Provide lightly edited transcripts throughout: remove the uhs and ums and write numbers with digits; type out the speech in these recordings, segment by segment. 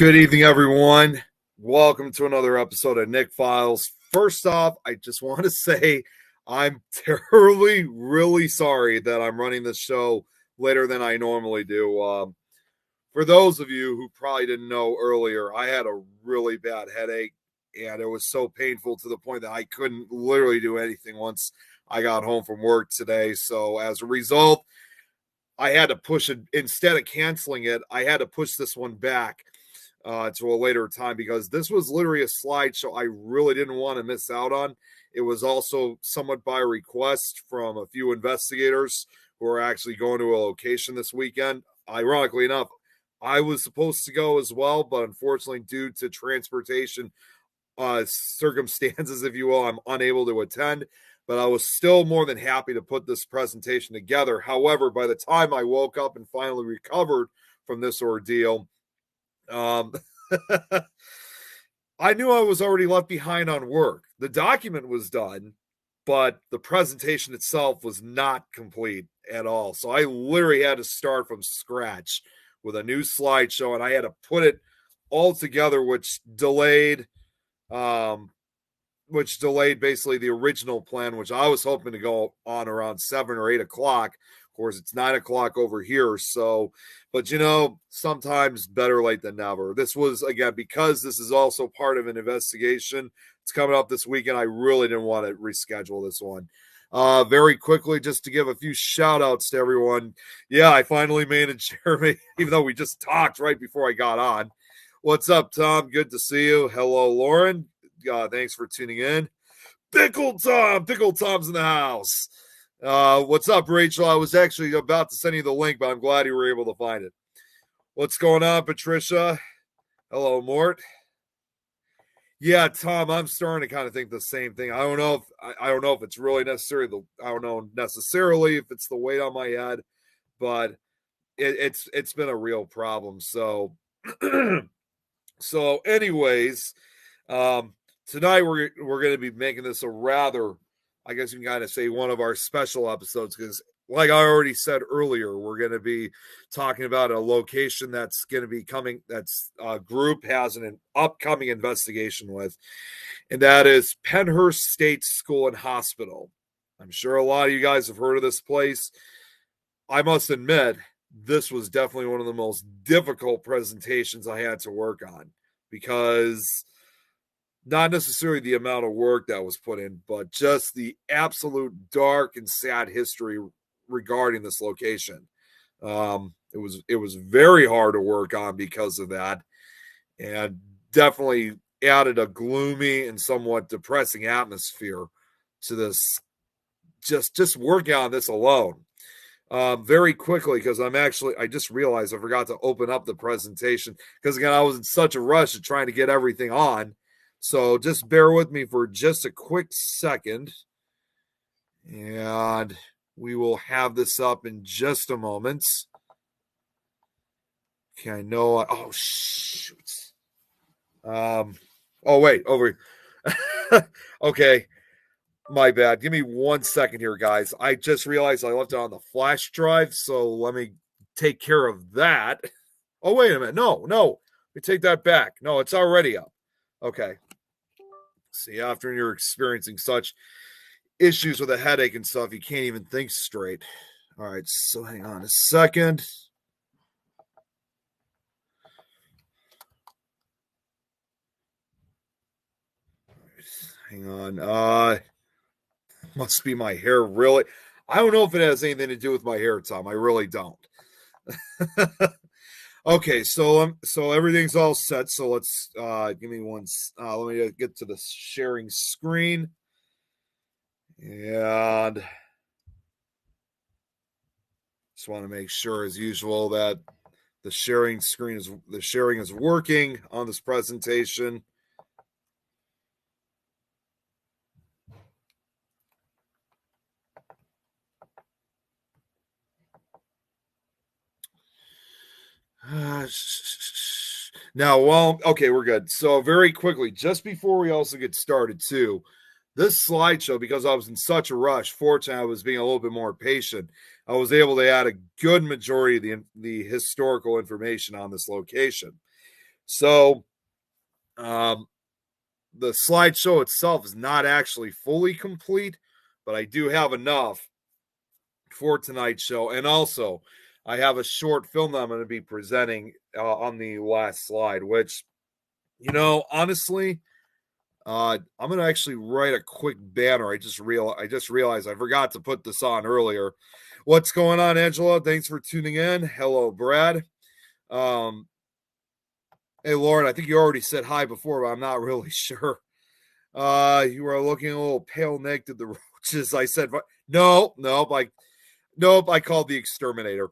Good evening, everyone. Welcome to another episode of Nick Files. First off, I just want to say I'm terribly, really sorry that I'm running this show later than I normally do. For those of you who probably didn't know earlier, I had a really bad headache, and it was so painful to the point that I couldn't literally do anything once I got home from work today. So as a result, I had to push it. Instead of canceling it, I had to push this one back to a later time because this was literally a slideshow I really didn't want to miss out on. It was also somewhat by request from a few investigators who are actually going to a location this weekend. Ironically enough, I was supposed to go as well, but unfortunately, due to transportation circumstances, if you will, I'm unable to attend. But I was still more than happy to put this presentation together. However, by the time I woke up and finally recovered from this ordeal, um, I knew I was already left behind on work. The document was done, but the presentation itself was not complete at all. So I literally had to start from scratch with a new slideshow, and I had to put it all together, which delayed basically the original plan, which I was hoping to go on around 7 or 8 o'clock. Of course, it's 9 o'clock over here. So, but sometimes better late than never. This was, again, because this is also part of an investigation. It's coming up this weekend. I really didn't want to reschedule this one. Very quickly, just to give a few shout outs to everyone. Yeah, I finally made it, Jeremy, even though we just talked right before I got on. What's up, Tom? Good to see you. Hello, Lauren. Thanks for tuning in. Pickle Tom's in the house. What's up, Rachel? I was actually about to send you the link, but I'm glad you were able to find it. What's going on, Patricia? Hello, Mort. Yeah, Tom, I'm starting to kind of think the same thing. I don't know if it's really necessary. I don't know necessarily if it's the weight on my head, but it's been a real problem. So, anyways, tonight we're going to be making this a rather, I guess you can kind of say, one of our special episodes because, like I already said earlier, we're going to be talking about a location that's going to be coming. That's a group has an upcoming investigation with, and that is Pennhurst State School and Hospital. I'm sure a lot of you guys have heard of this place. I must admit, this was definitely one of the most difficult presentations I had to work on because not necessarily the amount of work that was put in, but just the absolute dark and sad history regarding this location. It was very hard to work on because of that, and definitely added a gloomy and somewhat depressing atmosphere to this. Just working on this alone. Very quickly, because I just realized I forgot to open up the presentation because again I was in such a rush of trying to get everything on. So just bear with me for just a quick second, and we will have this up in just a moment. Okay, I know. Oh, shoot. Oh, wait, over. Okay, my bad. Give me 1 second here, guys. I just realized I left it on the flash drive, so let me take care of that. Oh, wait a minute. No. Let me take that back. No, it's already up. Okay. See, after you're experiencing such issues with a headache and stuff, you can't even think straight. All right, so hang on a second. Hang on. Must be my hair, really. I don't know if it has anything to do with my hair, Tom. I really don't. Okay, so everything's all set. So let's give me one. Let me get to the sharing screen, and just want to make sure, as usual, that the sharing is working on this presentation. Now, well, okay, we're good. So very quickly, just before we also get started too, this slideshow, because I was in such a rush, fortunately I was being a little bit more patient. I was able to add a good majority of the historical information on this location. So the slideshow itself is not actually fully complete, but I do have enough for tonight's show. And also, I have a short film that I'm going to be presenting on the last slide, which, honestly, I'm going to actually write a quick banner. I just realized I forgot to put this on earlier. What's going on, Angela? Thanks for tuning in. Hello, Brad. Hey, Lauren, I think you already said hi before, but I'm not really sure. You were looking a little pale naked. The roaches. I said, nope. I called the exterminator.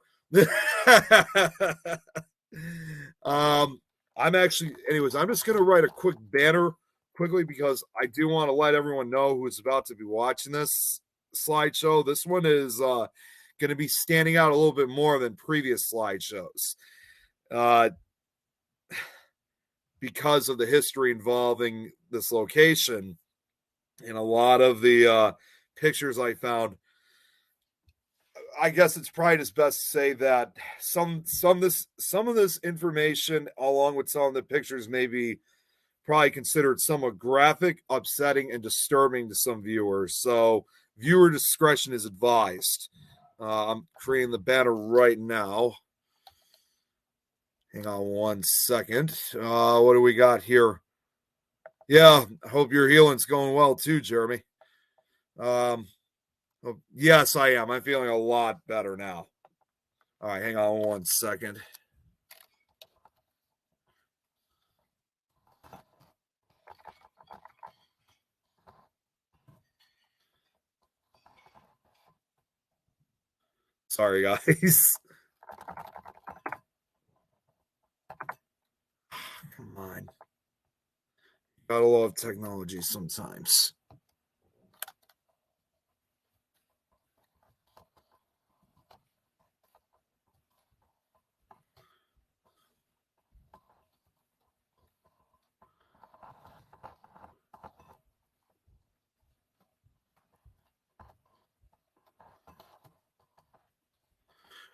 I'm just going to write a quick banner quickly because I do want to let everyone know who's about to be watching this slideshow. This one is going to be standing out a little bit more than previous slideshows. Because of the history involving this location and a lot of the pictures I found, I guess it's probably just best to say that some of this information, along with some of the pictures, may be probably considered somewhat graphic, upsetting, and disturbing to some viewers. So viewer discretion is advised. I'm creating the banner right now. Hang on one second. What do we got here? Yeah, I hope your healing's going well too, Jeremy. Yes, I am. I'm feeling a lot better now. All right, hang on one second. Sorry, guys. Come on. Gotta love technology sometimes.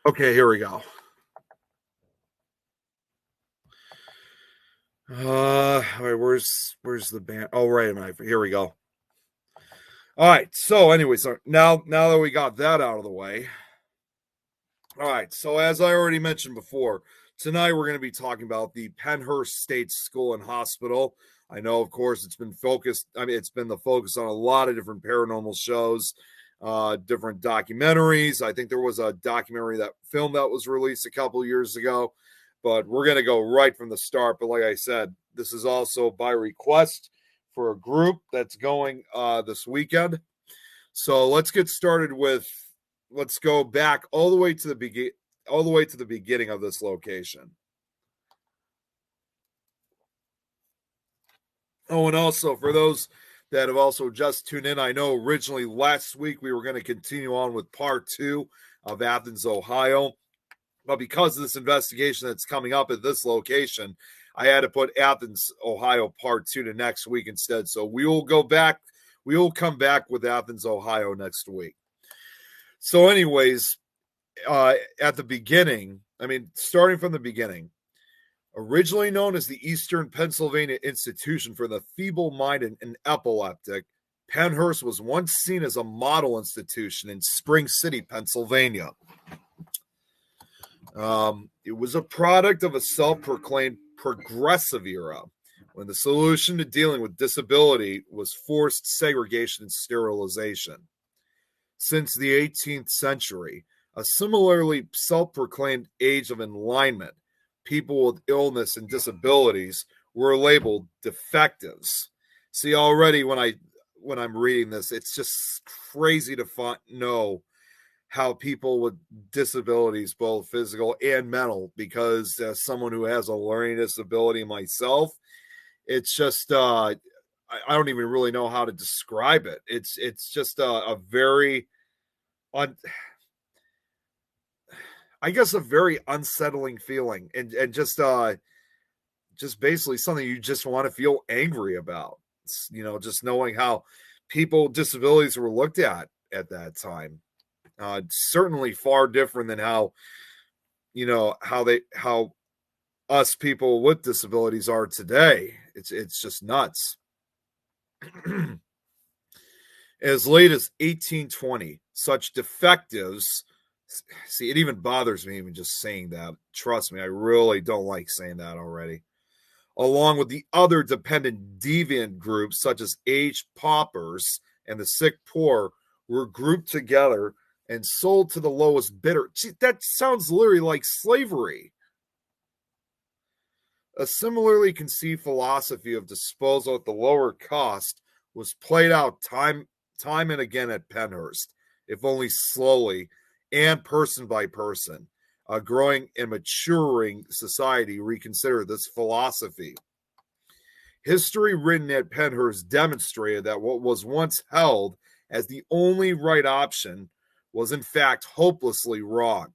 Okay, here we go. All right, where's the band? Oh, right, here we go. All right, so anyway, now that we got that out of the way, all right, so as I already mentioned before, tonight we're going to be talking about the Pennhurst State School and Hospital. I know, of course, it's been the focus on a lot of different paranormal shows, different documentaries. I think there was a documentary film that was released a couple years ago, but we're going to go right from the start. But like I said, this is also by request for a group that's going this weekend. So let's get started let's go back all the way to the beginning of this location. Oh, and also for those that have also just tuned in, I know originally last week we were going to continue on with part 2 of Athens, Ohio. But because of this investigation that's coming up at this location, I had to put Athens, Ohio part 2 to next week instead. So we will come back with Athens, Ohio next week. So anyways, at the beginning, starting from the beginning, originally known as the Eastern Pennsylvania Institution for the Feeble-Minded and Epileptic, Pennhurst was once seen as a model institution in Spring City, Pennsylvania. It was a product of a self-proclaimed progressive era when the solution to dealing with disability was forced segregation and sterilization. Since the 18th century, a similarly self-proclaimed age of enlightenment, people with illness and disabilities were labeled defectives. See, already when I'm reading this, it's just crazy to know how people with disabilities, both physical and mental, because as someone who has a learning disability myself, it's just I don't even really know how to describe it. It's just a very I guess a very unsettling feeling, and just basically something you just want to feel angry about. Just knowing how people with disabilities were looked at that time. Certainly far different than how us people with disabilities are today. It's just nuts. As late as 1820, such defectives, see, it even bothers me even just saying that. Trust me, I really don't like saying that already. Along with the other dependent deviant groups such as aged paupers and the sick poor, were grouped together and sold to the lowest bidder. Gee, that sounds literally like slavery. A similarly conceived philosophy of disposal at the lower cost was played out time and again at Pennhurst, if only slowly and person by person. A growing and maturing society reconsidered this philosophy. History written at Pennhurst demonstrated that what was once held as the only right option was in fact hopelessly wrong.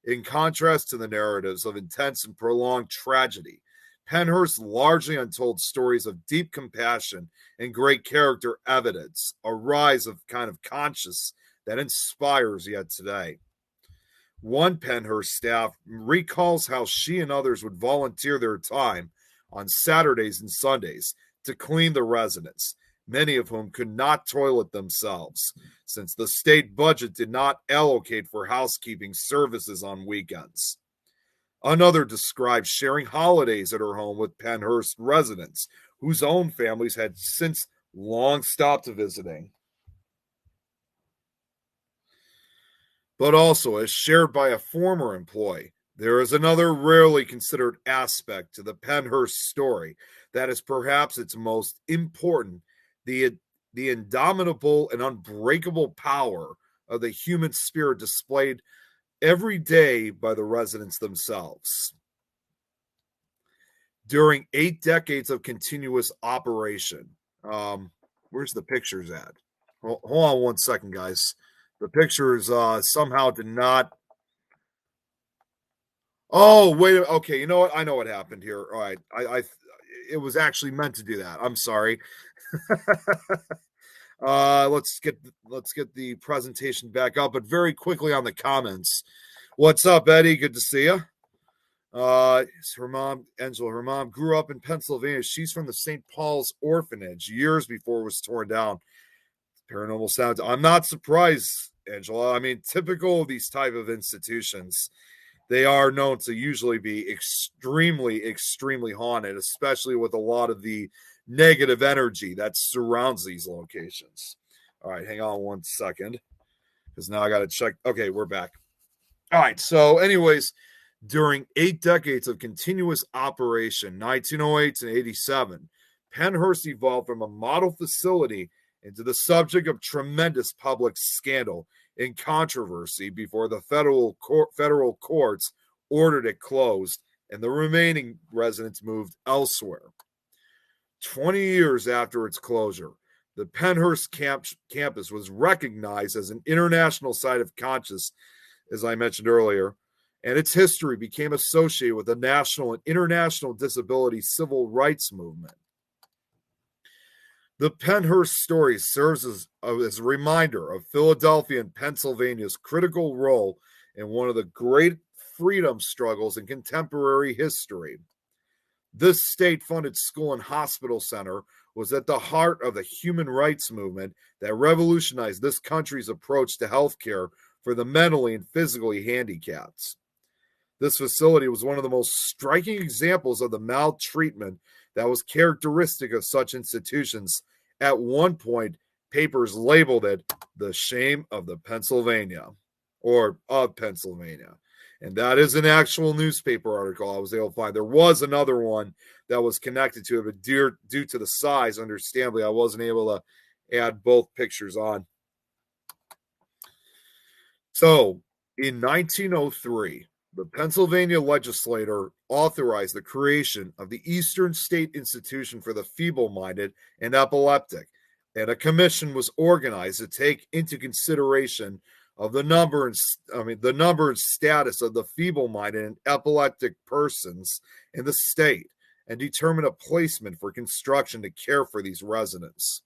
In contrast to the narratives of intense and prolonged tragedy, Pennhurst's largely untold stories of deep compassion and great character evidence, a rise of kind of conscience that inspires yet today. One Pennhurst staff recalls how she and others would volunteer their time on Saturdays and Sundays to clean the residence, many of whom could not toilet themselves, since the state budget did not allocate for housekeeping services on weekends. Another described sharing holidays at her home with Pennhurst residents, whose own families had since long stopped visiting. But also, as shared by a former employee, there is another rarely considered aspect to the Pennhurst story that is perhaps its most important, the indomitable and unbreakable power of the human spirit displayed every day by the residents themselves. During 8 decades of continuous operation, where's the pictures at? Hold on one second, guys. The pictures somehow did not. Oh, wait. Okay, you know what? I know what happened here. All right, it was actually meant to do that. I'm sorry. Let's get the presentation back up, but very quickly on the comments. What's up, Eddie? Good to see you. Her mom, Angela, her mom grew up in Pennsylvania. She's from the St. Paul's Orphanage years before it was torn down. Paranormal sounds. I'm not surprised, Angela. I mean, typical of these type of institutions, they are known to usually be extremely, extremely haunted, especially with a lot of the negative energy that surrounds these locations. All right, hang on one second, because now I got to check. Okay, we're back. All right, so anyways, during 8 decades of continuous operation, 1908 to 87, Pennhurst evolved from a model facility into the subject of tremendous public scandal and controversy before the federal courts ordered it closed and the remaining residents moved elsewhere. 20 years after its closure, the Pennhurst campus was recognized as an international site of conscience, as I mentioned earlier, and its history became associated with the national and international disability civil rights movement. The Pennhurst story serves as a reminder of Philadelphia and Pennsylvania's critical role in one of the great freedom struggles in contemporary history. This state-funded school and hospital center was at the heart of the human rights movement that revolutionized this country's approach to healthcare for the mentally and physically handicapped. This facility was one of the most striking examples of the maltreatment that was characteristic of such institutions. At one point, papers labeled it the shame of the Pennsylvania, or of Pennsylvania. And that is an actual newspaper article I was able to find. There was another one that was connected to it, but due to the size, understandably, I wasn't able to add both pictures on. So, in 1903, the Pennsylvania legislature authorized the creation of the Eastern State Institution for the Feeble-Minded and Epileptic, and a commission was organized to take into consideration of the number and status of the feeble-minded and epileptic persons in the state, and determine a placement for construction to care for these residents.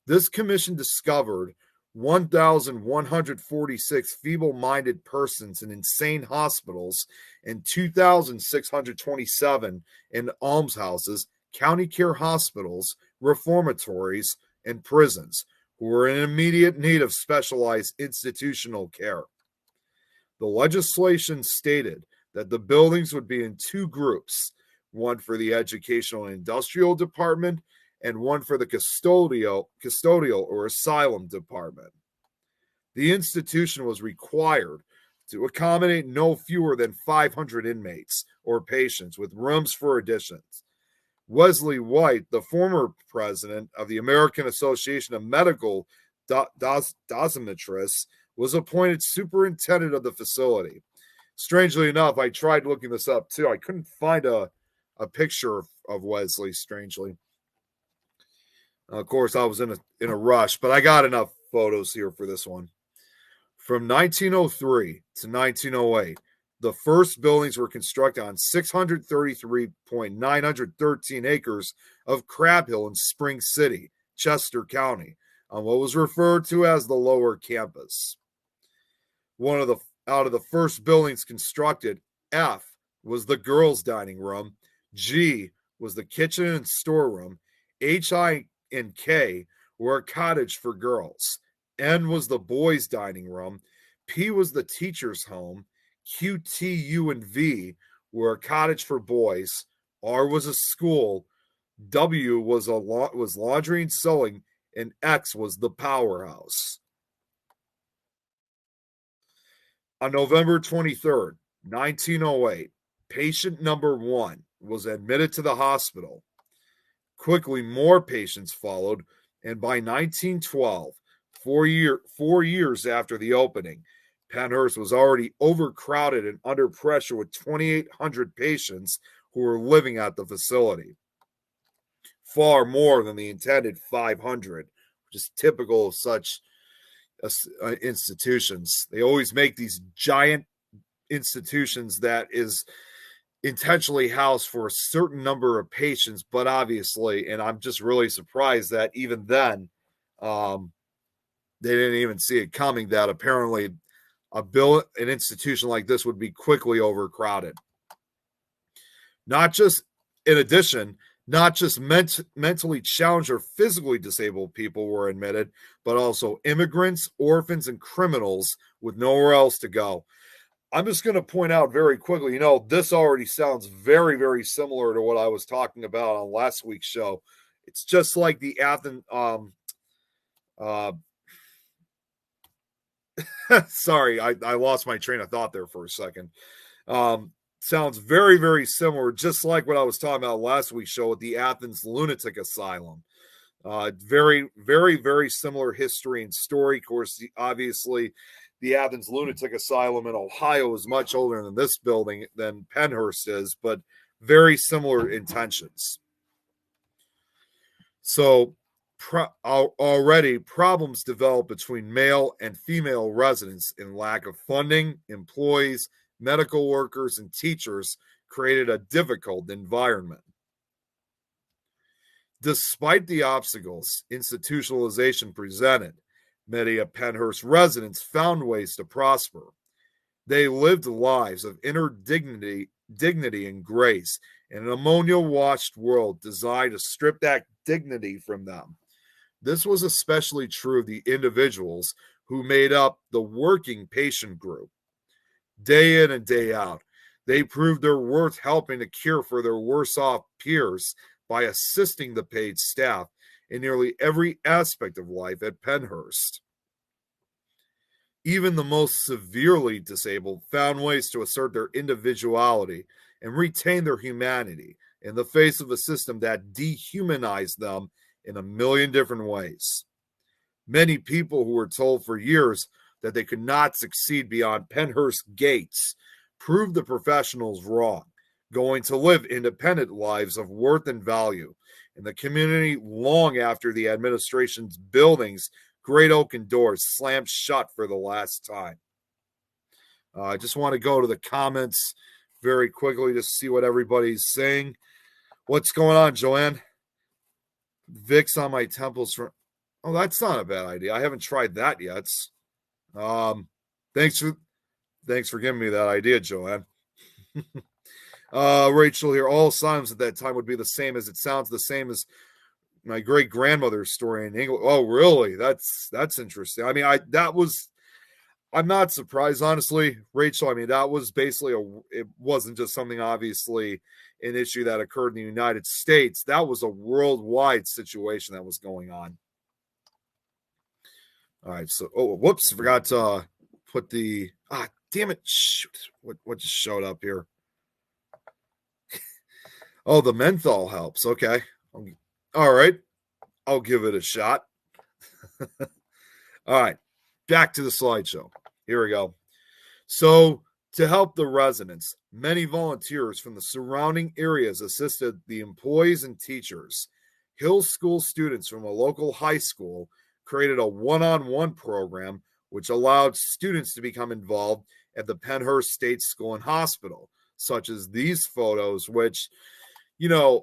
This commission discovered 1,146 feeble-minded persons in insane hospitals, and 2,627 in almshouses, county care hospitals, reformatories, and prisons, who were in immediate need of specialized institutional care. The legislation stated that the buildings would be in two groups, one for the educational and industrial department and one for the custodial or asylum department. The institution was required to accommodate no fewer than 500 inmates or patients with rooms for additions. Wesley White, the former president of the American Association of Medical Dosimetrists, was appointed superintendent of the facility. Strangely enough, I tried looking this up too. I couldn't find a picture of Wesley, strangely. Of course, I was in a rush, but I got enough photos here for this one. From 1903 to 1908, the first buildings were constructed on 633.913 acres of Crab Hill in Spring City, Chester County, on what was referred to as the Lower Campus. Out of the first buildings constructed, F was the girls' dining room, G was the kitchen and storeroom, H, I, and K were a cottage for girls, N was the boys' dining room, P was the teacher's home, Q, T, U, and V were a cottage for boys, R was a school, W was laundry and sewing, and X was the powerhouse. On November 23rd, 1908, patient number 1 was admitted to the hospital. Quickly, more patients followed, and by 1912, 4 years after the opening, Pennhurst was already overcrowded and under pressure with 2,800 patients who were living at the facility. Far more than the intended 500, which is typical of such institutions. They always make these giant institutions that is intentionally housed for a certain number of patients, but obviously, and I'm just really surprised that even then they didn't even see it coming, that apparently an institution like this would be quickly overcrowded. Not just mentally challenged or physically disabled people were admitted, but also immigrants, orphans, and criminals with nowhere else to go. I'm just going to point out very quickly, this already sounds very, very similar to what I was talking about on last week's show. It's just like the Athens, sorry, I lost my train of thought there for a second. Sounds very, very similar, just like what I was talking about last week's show with the Athens Lunatic Asylum. Very, very, very similar history and story. Of course, obviously, the Athens Lunatic Asylum in Ohio is much older than this building, than Pennhurst is, but very similar intentions. So already problems develop between male and female residents in lack of funding, employees, medical workers, and teachers created a difficult environment. Despite the obstacles institutionalization presented, many of Pennhurst residents found ways to prosper. They lived lives of inner dignity and grace in an ammonia-washed world designed to strip that dignity from them. This was especially true of the individuals who made up the working patient group. Day in and day out, they proved their worth helping to cure for their worse-off peers by assisting the paid staff in nearly every aspect of life at Pennhurst. Even the most severely disabled found ways to assert their individuality and retain their humanity in the face of a system that dehumanized them in a million different ways. Many people who were told for years that they could not succeed beyond Pennhurst gates proved the professionals wrong, going to live independent lives of worth and value in the community long after the administration's buildings, great oaken doors, slammed shut for the last time. I just want to go to the comments very quickly to see what everybody's saying. What's going on, Joanne? Vicks on my temples. Oh, that's not a bad idea. I haven't tried that yet. Um, thanks for giving me that idea, Joanne. Rachel here. All Psalms at that time would be the same as it sounds the same as my great grandmother's story in England. Oh, really? That's interesting. I mean, I'm not surprised, honestly, Rachel. I mean, that was basically it wasn't just something obviously an issue that occurred in the United States. That was a worldwide situation that was going on. All right, so whoops, forgot to put the damn it, shoot, what just showed up here? Oh, the menthol helps. Okay, all right, I'll give it a shot. All right, back to the slideshow. Here we go. So, to help the residents, many volunteers from the surrounding areas assisted the employees and teachers. Hill School students from a local high school created a one-on-one program which allowed students to become involved at the Pennhurst State School and Hospital, such as these photos, which,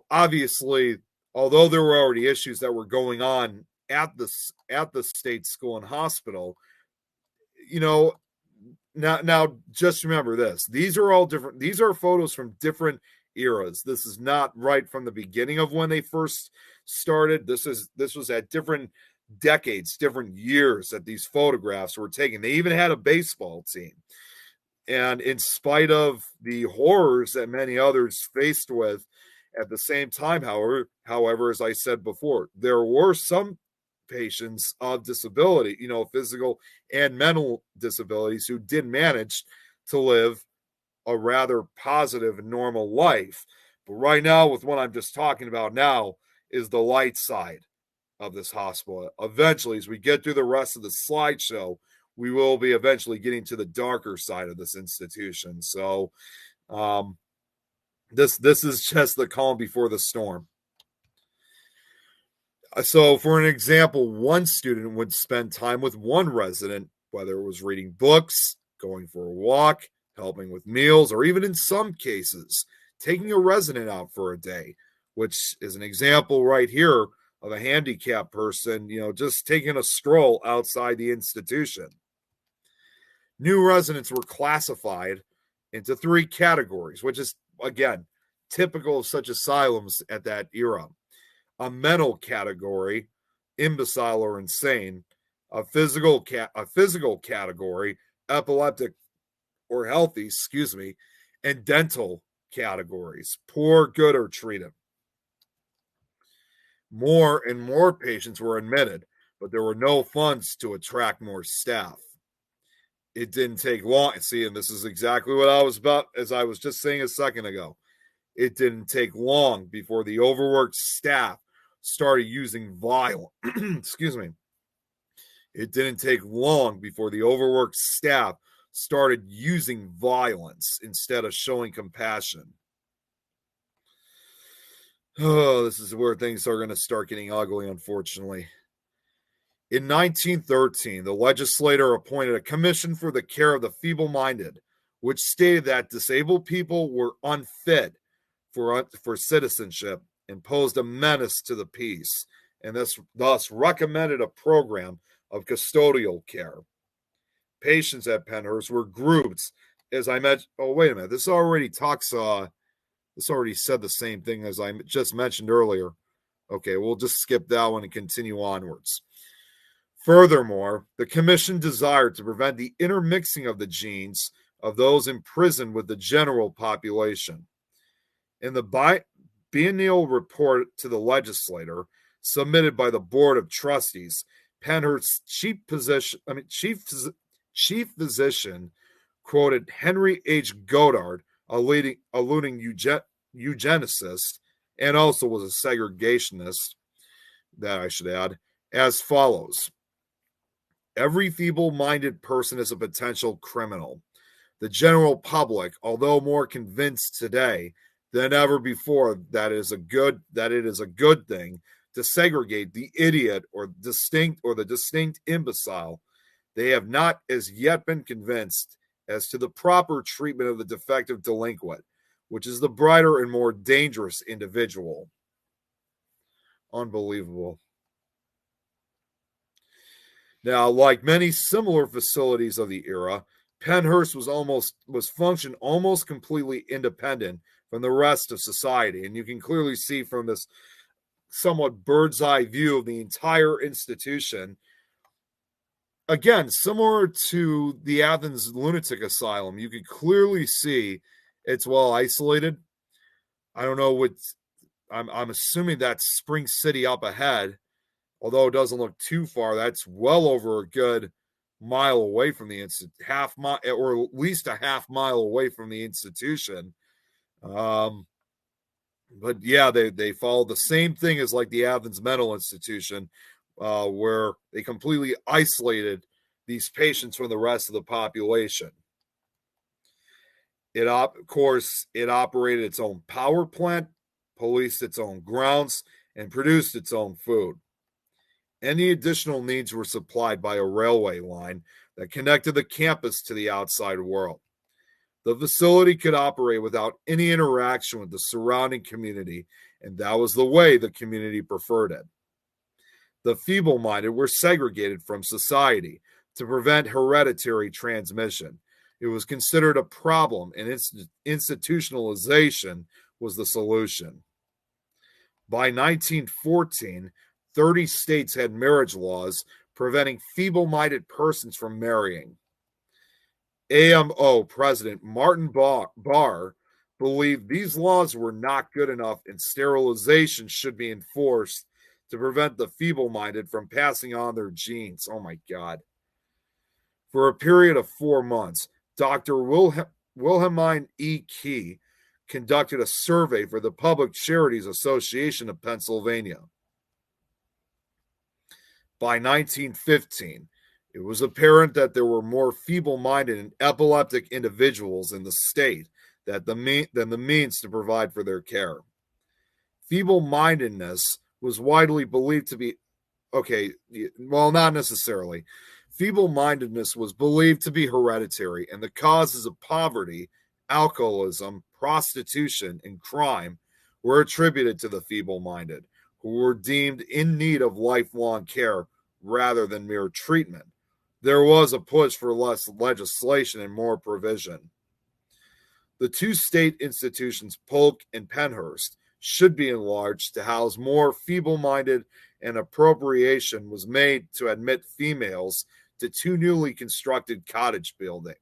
obviously, although there were already issues that were going on at the state school and hospital, now just remember this. These are all different. These are photos from different eras. This is not right from the beginning of when they first started. This was at different decades, different years that these photographs were taken. They even had a baseball team. And in spite of the horrors that many others faced with at the same time, however, as I said before, there were some patients of disability, physical and mental disabilities who did manage to live a rather positive and normal life. But right now, with what I'm just talking about now, is the light side of this hospital. Eventually, as we get through the rest of the slideshow, we will be eventually getting to the darker side of this institution. So, this is just the calm before the storm. So, for an example, one student would spend time with one resident, whether it was reading books, going for a walk, helping with meals, or even in some cases, taking a resident out for a day, which is an example right here of a handicapped person, just taking a stroll outside the institution. New residents were classified into 3 categories, which is, again, typical of such asylums at that era. A mental category, imbecile or insane, a physical category, epileptic or healthy, and dental categories, poor, good, or treated. More and more patients were admitted, but there were no funds to attract more staff. It didn't take long. See, and this is exactly what I was about, as I was just saying a second ago. It didn't take long before the overworked staff started using violence. It didn't take long before the overworked staff started using violence instead of showing compassion. Oh, this is where things are going to start getting ugly, unfortunately. In 1913, the legislature appointed a commission for the care of the feeble-minded, which stated that disabled people were unfit for citizenship and posed a menace to the peace, and thus recommended a program of custodial care. Patients at Pennhurst were grouped, as I mentioned. Oh, wait a minute. This already said the same thing as I just mentioned earlier. Okay, we'll just skip that one and continue onwards. Furthermore, the commission desired to prevent the intermixing of the genes of those imprisoned with the general population. In the biennial report to the legislature submitted by the Board of Trustees, Pennhurst's chief physician quoted Henry H. Goddard, a leading eugenicist, and also was a segregationist, that I should add, as follows. Every feeble-minded person is a potential criminal. The general public, although more convinced today than ever before that it is a good thing to segregate the idiot or the distinct imbecile, they have not as yet been convinced as to the proper treatment of the defective delinquent, which is the brighter and more dangerous individual. Unbelievable. Now, like many similar facilities of the era, Penhurst was functioned almost completely independent from the rest of society, and you can clearly see from this somewhat bird's eye view of the entire institution. Again, similar to the Athens Lunatic Asylum, you could clearly see it's well isolated. I don't know what I'm assuming that's Spring City up ahead, although it doesn't look too far. That's well over a good mile away from the half mile, or at least a half mile away from the institution. But yeah, they follow the same thing as like the Athens Mental Institution, where they completely isolated these patients from the rest of the population. Of course, it operated its own power plant, policed its own grounds, and produced its own food. Any additional needs were supplied by a railway line that connected the campus to the outside world. The facility could operate without any interaction with the surrounding community, and that was the way the community preferred it. The feeble minded were segregated from society to prevent hereditary transmission. It was considered a problem, and institutionalization was the solution. By 1914, 30 states had marriage laws preventing feeble minded persons from marrying. AMO President Martin Barr believed these laws were not good enough and sterilization should be enforced to prevent the feeble minded from passing on their genes. Oh my God. For a period of 4 months, Dr. Wilhelmine E. Key conducted a survey for the Public Charities Association of Pennsylvania. By 1915, it was apparent that there were more feeble-minded and epileptic individuals in the state than the means to provide for their care. Feeble-mindedness was widely believed to be, not necessarily. Feeble-mindedness was believed to be hereditary, and the causes of poverty, alcoholism, prostitution, and crime were attributed to the feeble-minded, who were deemed in need of lifelong care rather than mere treatment. There was a push for less legislation and more provision. The two state institutions, Polk and Penhurst, should be enlarged to house more feeble-minded, and appropriation was made to admit females to 2 newly constructed cottage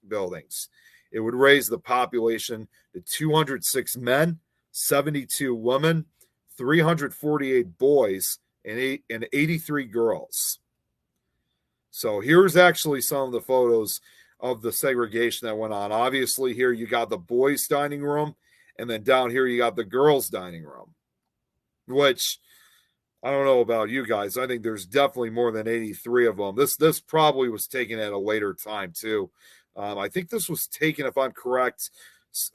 buildings. It would raise the population to 206 men, 72 women, 348 boys, and 83 girls. So here's actually some of the photos of the segregation that went on. Obviously, here you got the boys' dining room, and then down here you got the girls' dining room, which I don't know about you guys. I think there's definitely more than 83 of them. This probably was taken at a later time too. I think this was taken, if I'm correct,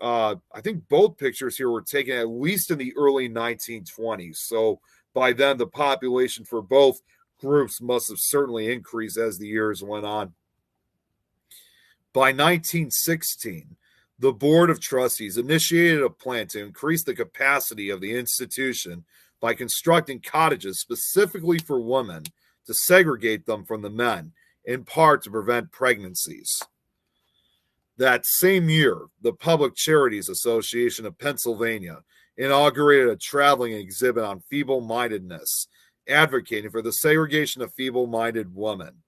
I think both pictures here were taken at least in the early 1920s. So by then, the population for both groups must have certainly increased as the years went on. By 1916, the Board of Trustees initiated a plan to increase the capacity of the institution by constructing cottages specifically for women to segregate them from the men, in part to prevent pregnancies. That same year, the Public Charities Association of Pennsylvania inaugurated a traveling exhibit on feeble-mindedness, advocating for the segregation of feeble-minded women.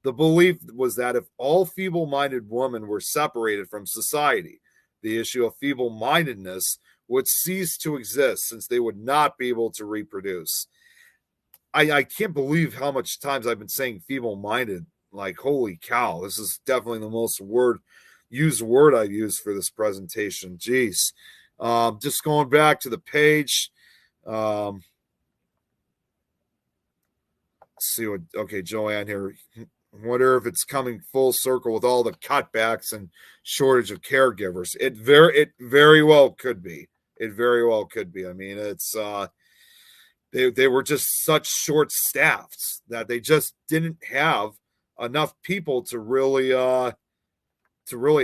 The belief was that if all feeble-minded women were separated from society, the issue of feeble-mindedness would cease to exist since they would not be able to reproduce. I can't believe how much times I've been saying feeble-minded. Like, holy cow, this is definitely the most used word I've used for this presentation. Jeez. Just going back to the page. Let's see what, okay, Joanne here. Wonder if it's coming full circle with all the cutbacks and shortage of caregivers. It very well could be. It very well could be. I mean, it's they were just such short staffed that they just didn't have enough people to really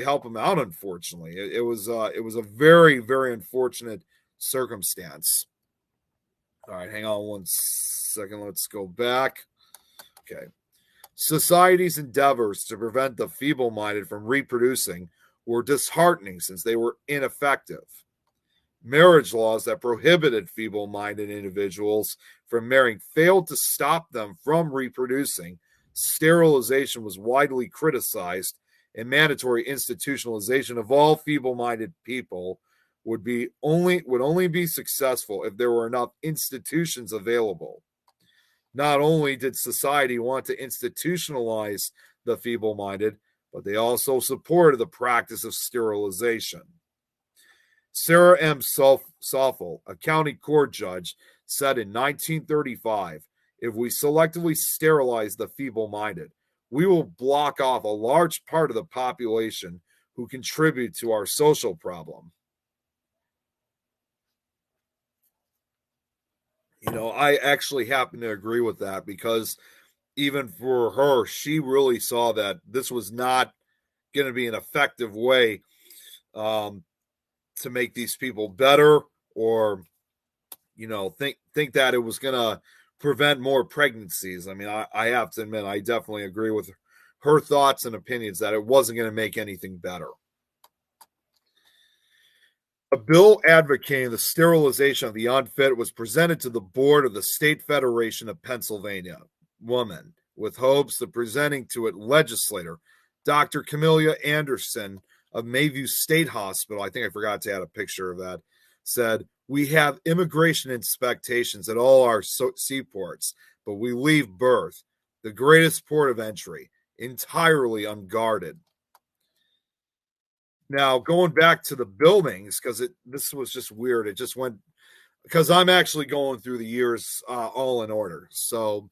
help them out. Unfortunately, it was a very, very unfortunate circumstance. All right, hang on one second. Let's go back. Okay. Society's endeavors to prevent the feeble-minded from reproducing were disheartening since they were ineffective. Marriage laws that prohibited feeble-minded individuals from marrying failed to stop them from reproducing. Sterilization was widely criticized, and mandatory institutionalization of all feeble-minded people would only be successful if there were enough institutions available. Not only did society want to institutionalize the feeble-minded, but they also supported the practice of sterilization. Sarah M. Soffel, a county court judge, said in 1935, if we selectively sterilize the feeble-minded, we will block off a large part of the population who contribute to our social problem. I actually happen to agree with that because even for her, she really saw that this was not going to be an effective way to make these people better, or think that it was going to prevent more pregnancies. I mean, I have to admit, I definitely agree with her thoughts and opinions that it wasn't going to make anything better. A bill advocating the sterilization of the unfit was presented to the board of the State Federation of Pennsylvania Women, with hopes of presenting to it legislator Dr. Camelia Anderson of Mayview State Hospital. I think I forgot to add a picture of that. Said, we have immigration inspections at all our seaports, but we leave birth, the greatest port of entry, entirely unguarded. Now, going back to the buildings, because this was just weird. It just went, because I'm actually going through the years all in order. So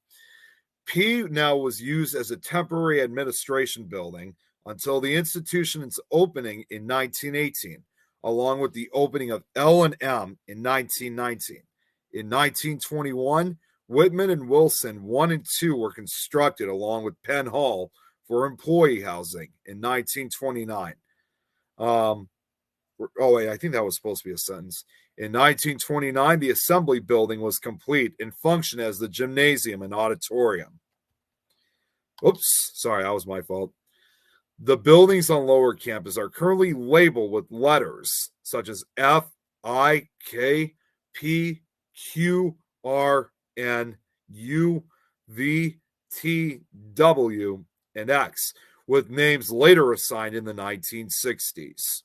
P now was used as a temporary administration building until the institution's opening in 1918, along with the opening of L&M in 1919. In 1921, Whitman and Wilson 1 and 2 were constructed along with Penn Hall for employee housing in 1929. I think that was supposed to be a sentence. In 1929, the assembly building was complete and functioned as the gymnasium and auditorium. Oops, sorry, that was my fault. The buildings on Lower Campus are currently labeled with letters such as F, I, K, P, Q, R, N, U, V, T, W, and X, with names later assigned in the 1960s.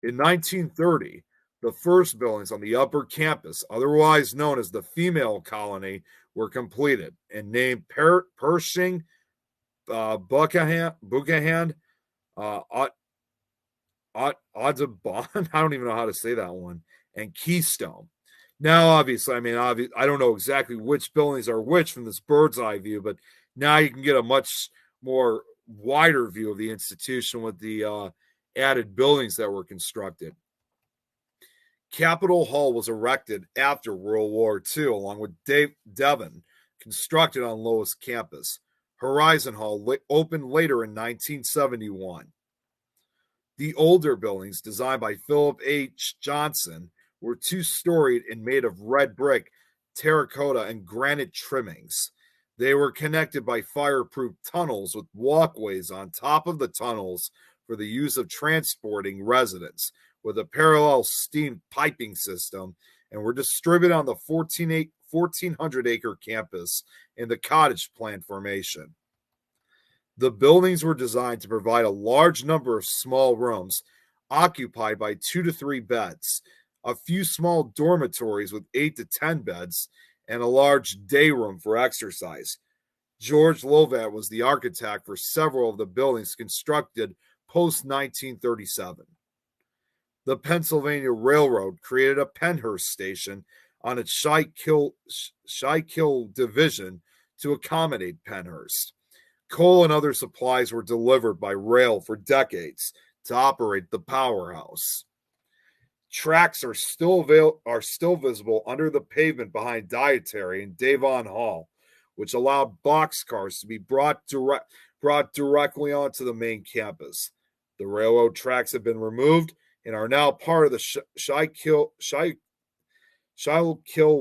In 1930, the first buildings on the upper campus, otherwise known as the female colony, were completed and named Pershing, Buchanan, Audubon, I don't even know how to say that one, and Keystone. Now, obviously, I don't know exactly which buildings are which from this bird's eye view, but now you can get a much more wider view of the institution with the added buildings that were constructed. Capitol Hall was erected after World War II, along with Devon, constructed on Lois campus. Horizon Hall opened later in 1971. The older buildings, designed by Philip H. Johnson, were two-storied and made of red brick, terracotta, and granite trimmings. They were connected by fireproof tunnels with walkways on top of the tunnels for the use of transporting residents, with a parallel steam piping system, and were distributed on the 1,400-acre campus in the cottage plan formation. The buildings were designed to provide a large number of small rooms occupied by 2 to 3 beds, a few small dormitories with 8 to 10 beds, and a large day room for exercise. George Lovat was the architect for several of the buildings constructed post-1937. The Pennsylvania Railroad created a Pennhurst station on its Schuylkill division to accommodate Pennhurst. Coal and other supplies were delivered by rail for decades to operate the powerhouse. Tracks are still visible under the pavement behind Dietary and Davon Hall, which allowed boxcars to be brought directly onto the main campus. The railroad tracks have been removed and are now part of the Schuylkill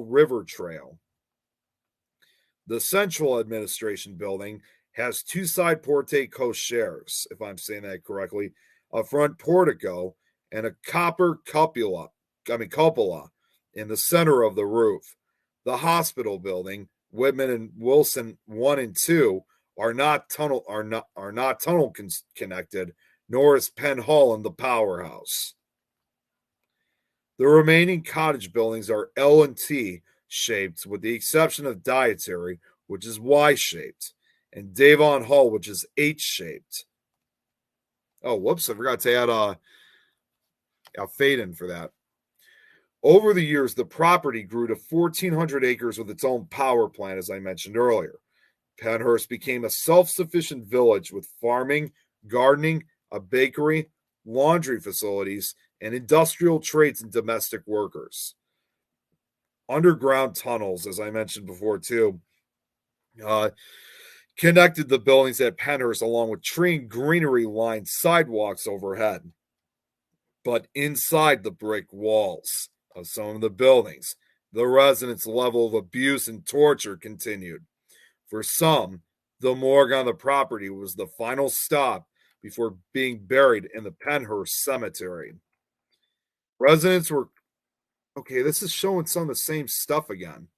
River Trail. The central administration building has two side porte cocheres, if I'm saying that correctly, a front portico, and a copper cupola in the center of the roof. The hospital building, Whitman and Wilson 1 and 2, are not tunnel connected, nor is Penn Hall in the powerhouse. The remaining cottage buildings are L and T shaped, with the exception of Dietary, which is Y shaped, and Davon Hall, which is H shaped. Oh, whoops! I forgot to add a fade in for that. Over the years, the property grew to 1,400 acres with its own power plant, as I mentioned earlier. Pennhurst became a self-sufficient village with farming, gardening, a bakery, laundry facilities, and industrial trades and domestic workers. Underground tunnels, as I mentioned before, too, connected the buildings at Pennhurst along with tree and greenery lined sidewalks overhead. But inside the brick walls of some of the buildings, the residents' level of abuse and torture continued. For some, the morgue on the property was the final stop before being buried in the Pennhurst Cemetery. Residents were okay. This is showing some of the same stuff again.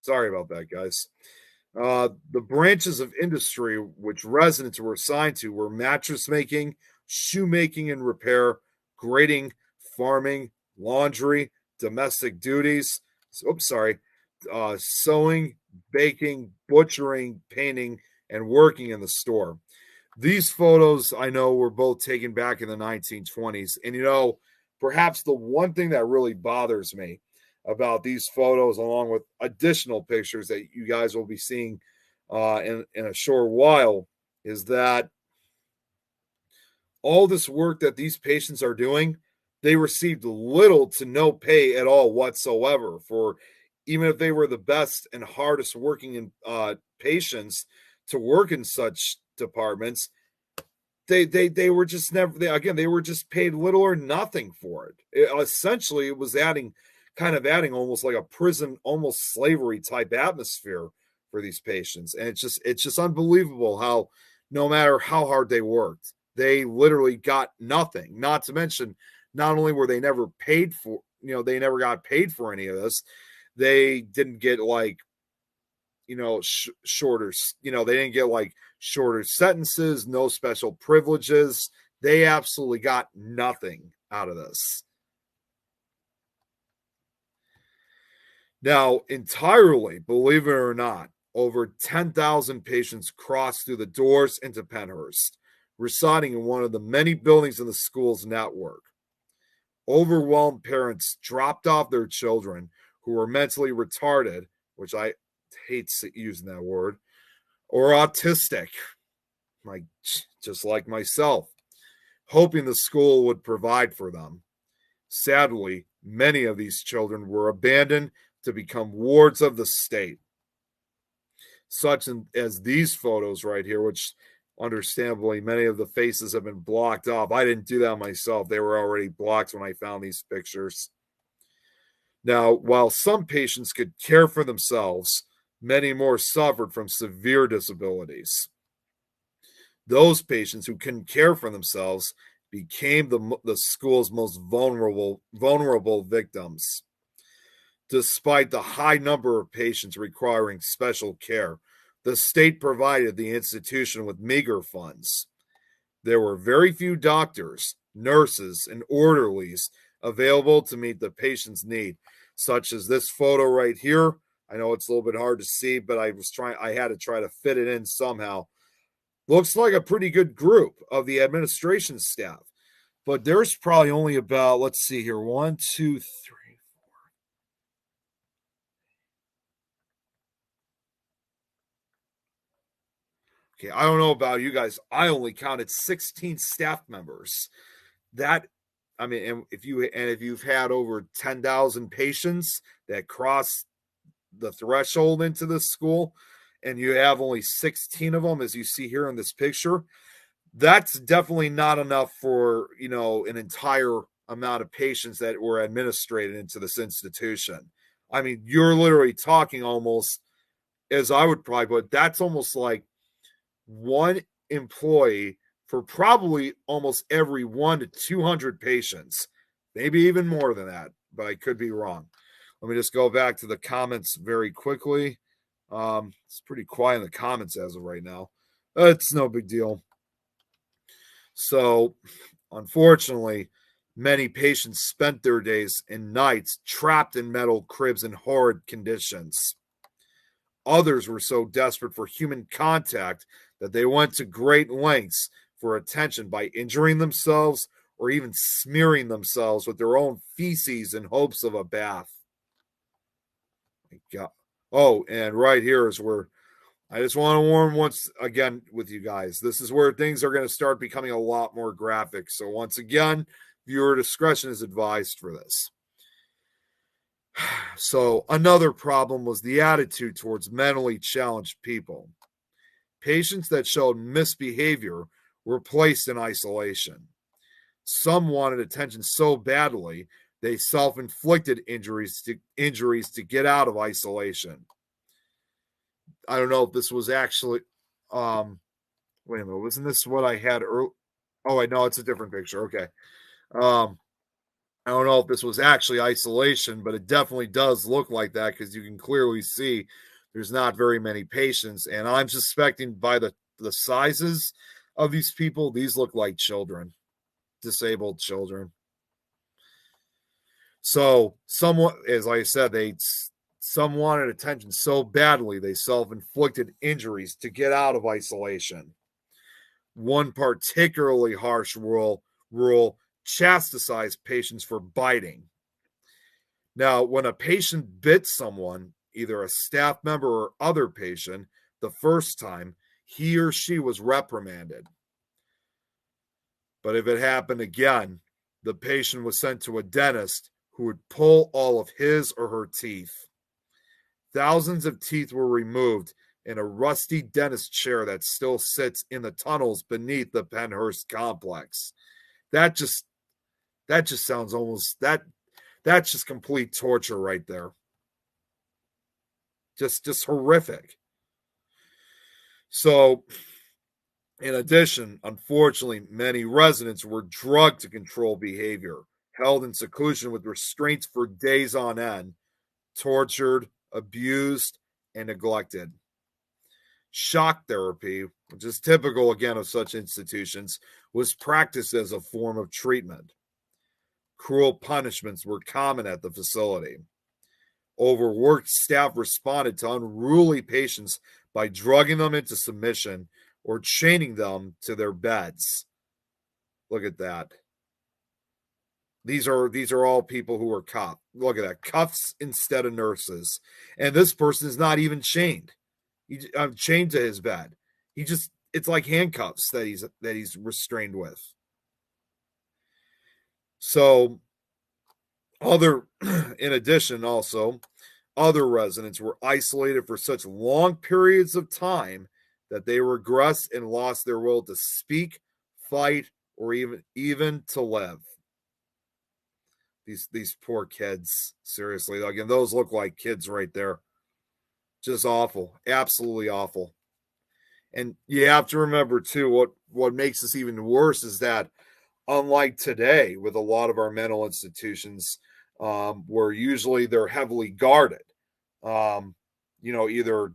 Sorry about that, guys. The branches of industry which residents were assigned to were mattress making, shoemaking and repair, grading, farming, laundry, domestic duties. Sewing, baking, butchering, painting, and working in the store. These photos I know were both taken back in the 1920s. And perhaps the one thing that really bothers me about these photos, along with additional pictures that you guys will be seeing in a short while, is that all this work that these patients are doing, they received little to no pay at all whatsoever for, even if they were the best and hardest working patients to work in such departments. They were just never, they were just paid little or nothing for it. Essentially, it was adding almost like a prison, almost slavery type atmosphere for these patients. And it's just unbelievable how no matter how hard they worked, they literally got nothing. Not to mention, not only were they never paid for, they never got paid for any of this. They didn't get shorter, they didn't get shorter sentences, no special privileges. They absolutely got nothing out of this. Now, entirely, believe it or not, over 10,000 patients crossed through the doors into Pennhurst, residing in one of the many buildings in the school's network. Overwhelmed parents dropped off their children who were mentally retarded, which I hate using that word, or autistic, just like myself, hoping the school would provide for them. Sadly, many of these children were abandoned to become wards of the state, such as these photos right here, which understandably many of the faces have been blocked off. I didn't do that myself. They were already blocked when I found these pictures. Now, while some patients could care for themselves, many more suffered from severe disabilities. Those patients who couldn't care for themselves became the school's most vulnerable victims. Despite the high number of patients requiring special care, the state provided the institution with meager funds. There were very few doctors, nurses, and orderlies available to meet the patient's need, such as this photo right here. I know it's a little bit hard to see, but I had to try to fit it in somehow. Looks like a pretty good group of the administration staff, but there's probably only about, let's see here, 1, 2, 3, 4. Okay, I don't know about you guys. I only counted 16 staff members. And if you've had over 10,000 patients that cross the threshold into this school, and you have only 16 of them, as you see here in this picture, that's definitely not enough for an entire amount of patients that were administered into this institution. I mean, you're literally talking almost as I would probably put, that's almost like one employee for probably almost every 1 to 200 patients, maybe even more than that, but I could be wrong. Let me just go back to the comments very quickly. It's pretty quiet in the comments as of right now. It's no big deal. So, unfortunately, many patients spent their days and nights trapped in metal cribs in horrid conditions. Others were so desperate for human contact that they went to great lengths for attention by injuring themselves or even smearing themselves with their own feces in hopes of a bath. Oh, and right here is where I just want to warn once again with you guys. This is where things are going to start becoming a lot more graphic. So once again, viewer discretion is advised for this. So another problem was the attitude towards mentally challenged people. Patients that showed misbehavior were placed in isolation. Some wanted attention so badly they self-inflicted injuries to get out of isolation. I don't know if this was actually wait a minute, wasn't this what I had earlier? Oh, I know it's a different picture. Okay. I don't know if this was actually isolation, but it definitely does look like that because you can clearly see there's not very many patients. And I'm suspecting by the sizes of these people, these look like children, disabled children. So someone, as I said, some wanted attention so badly they self-inflicted injuries to get out of isolation. One particularly harsh rule chastised patients for biting. Now, when a patient bit someone, either a staff member or other patient, the first time, he or she was reprimanded. But if it happened again, the patient was sent to a dentist who would pull all of his or her teeth. Thousands of teeth were removed in a rusty dentist chair that still sits in the tunnels beneath the Pennhurst complex. That just sounds almost that's just complete torture right there. Just horrific. So, in addition, unfortunately, many residents were drugged to control behavior, held in seclusion with restraints for days on end, tortured, abused, and neglected. Shock therapy, which is typical again of such institutions, was practiced as a form of treatment. Cruel punishments were common at the facility. Overworked staff responded to unruly patients by drugging them into submission or chaining them to their beds. Look at that. These are all people who are cuffed. Look at that. Cuffs instead of nurses. And this person is not even chained. I'm chained to his bed. It's like handcuffs that he's restrained with. So in addition, also, other residents were isolated for such long periods of time that they regressed and lost their will to speak, fight, or even to live. These poor kids, seriously. Again, those look like kids right there. Just awful, absolutely awful. And you have to remember too, what makes this even worse is that unlike today, with a lot of our mental institutions, where usually they're heavily guarded. Either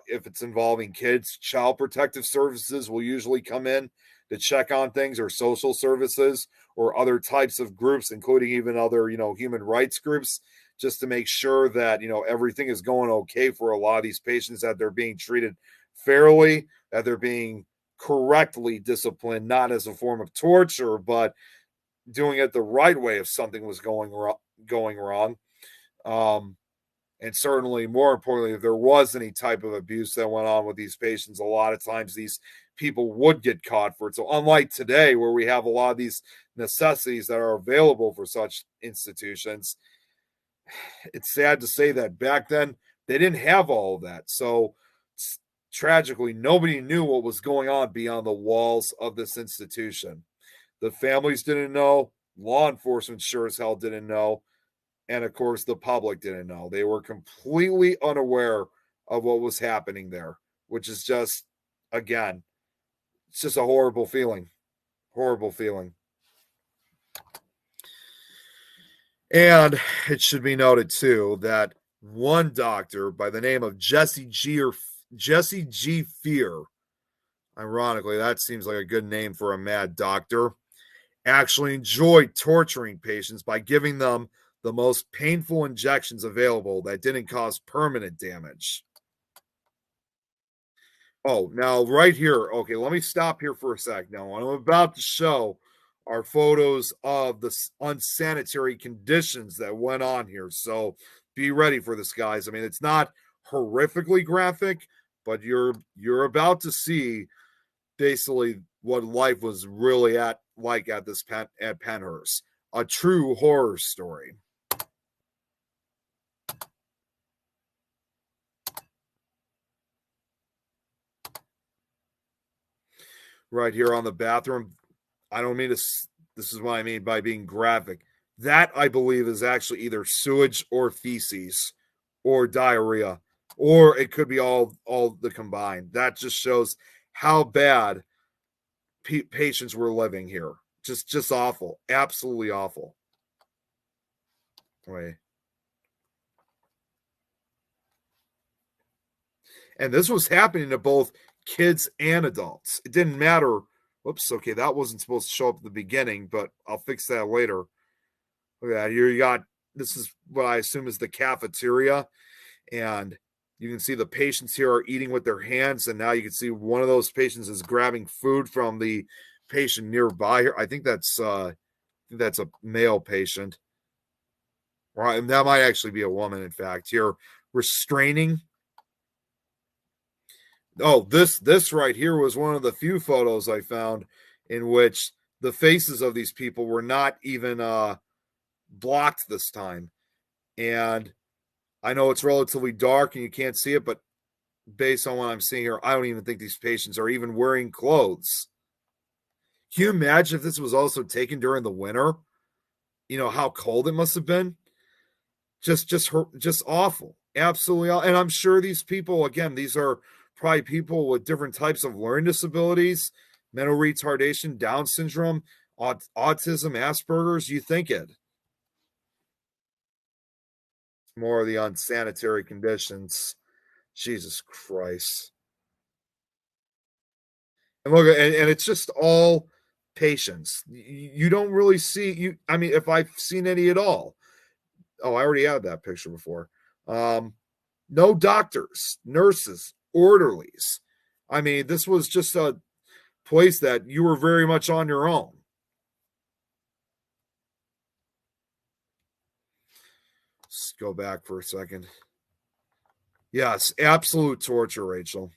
if it's involving kids, child protective services will usually come in to check on things, or social services, or other types of groups, including even other, human rights groups, just to make sure that, everything is going okay for a lot of these patients, that they're being treated fairly, that they're being correctly disciplined, not as a form of torture, but doing it the right way if something was going wrong. And certainly, more importantly, if there was any type of abuse that went on with these patients, a lot of times these people would get caught for it. So unlike today, where we have a lot of these necessities that are available for such institutions, it's sad to say that back then they didn't have all of that. So tragically, nobody knew what was going on beyond the walls of this institution. The families didn't know. Law enforcement sure as hell didn't know. And of course, the public didn't know. They were completely unaware of what was happening there, which is just, again, it's just a horrible feeling. Horrible feeling. And it should be noted, too, that one doctor by the name of Jesse G. Fear, ironically, that seems like a good name for a mad doctor, actually enjoyed torturing patients by giving them the most painful injections available that didn't cause permanent damage. Oh, now right here. Okay, let me stop here for a sec. Now, what I'm about to show are photos of the unsanitary conditions that went on here. So be ready for this, guys. I mean, it's not horrifically graphic, but you're about to see basically what life was really at this at Pennhurst. A true horror story. Right here on the bathroom. I don't mean to, this is what I mean by being graphic. That, I believe, is actually either sewage or feces or diarrhea, or it could be all the combined. That just shows how bad patients were living here. Just awful. Absolutely awful. Wait. And this was happening to both kids and adults. It didn't matter. Whoops. Okay, that wasn't supposed to show up at the beginning, but I'll fix that later. Look at that. Here you got, this is what I assume is the cafeteria. And you can see the patients here are eating with their hands. And now you can see one of those patients is grabbing food from the patient nearby here. I think that's a male patient. Right. And that might actually be a woman, in fact. Here, restraining. Oh, this right here was one of the few photos I found in which the faces of these people were not even blocked this time. And I know it's relatively dark and you can't see it, but based on what I'm seeing here, I don't even think these patients are even wearing clothes. Can you imagine if this was also taken during the winter? You know how cold it must have been. Just awful, absolutely. And I'm sure these people, again, these are probably people with different types of learning disabilities, mental retardation, Down syndrome, autism, Asperger's. You think it. More of the unsanitary conditions. Jesus Christ. And look, and it's just all patients. You don't really see you. I mean, if I've seen any at all. Oh, I already had that picture before. No doctors, nurses, orderlies. I mean, this was just a place that you were very much on your own. Let's go back for a second. Yes, absolute torture, Rachel.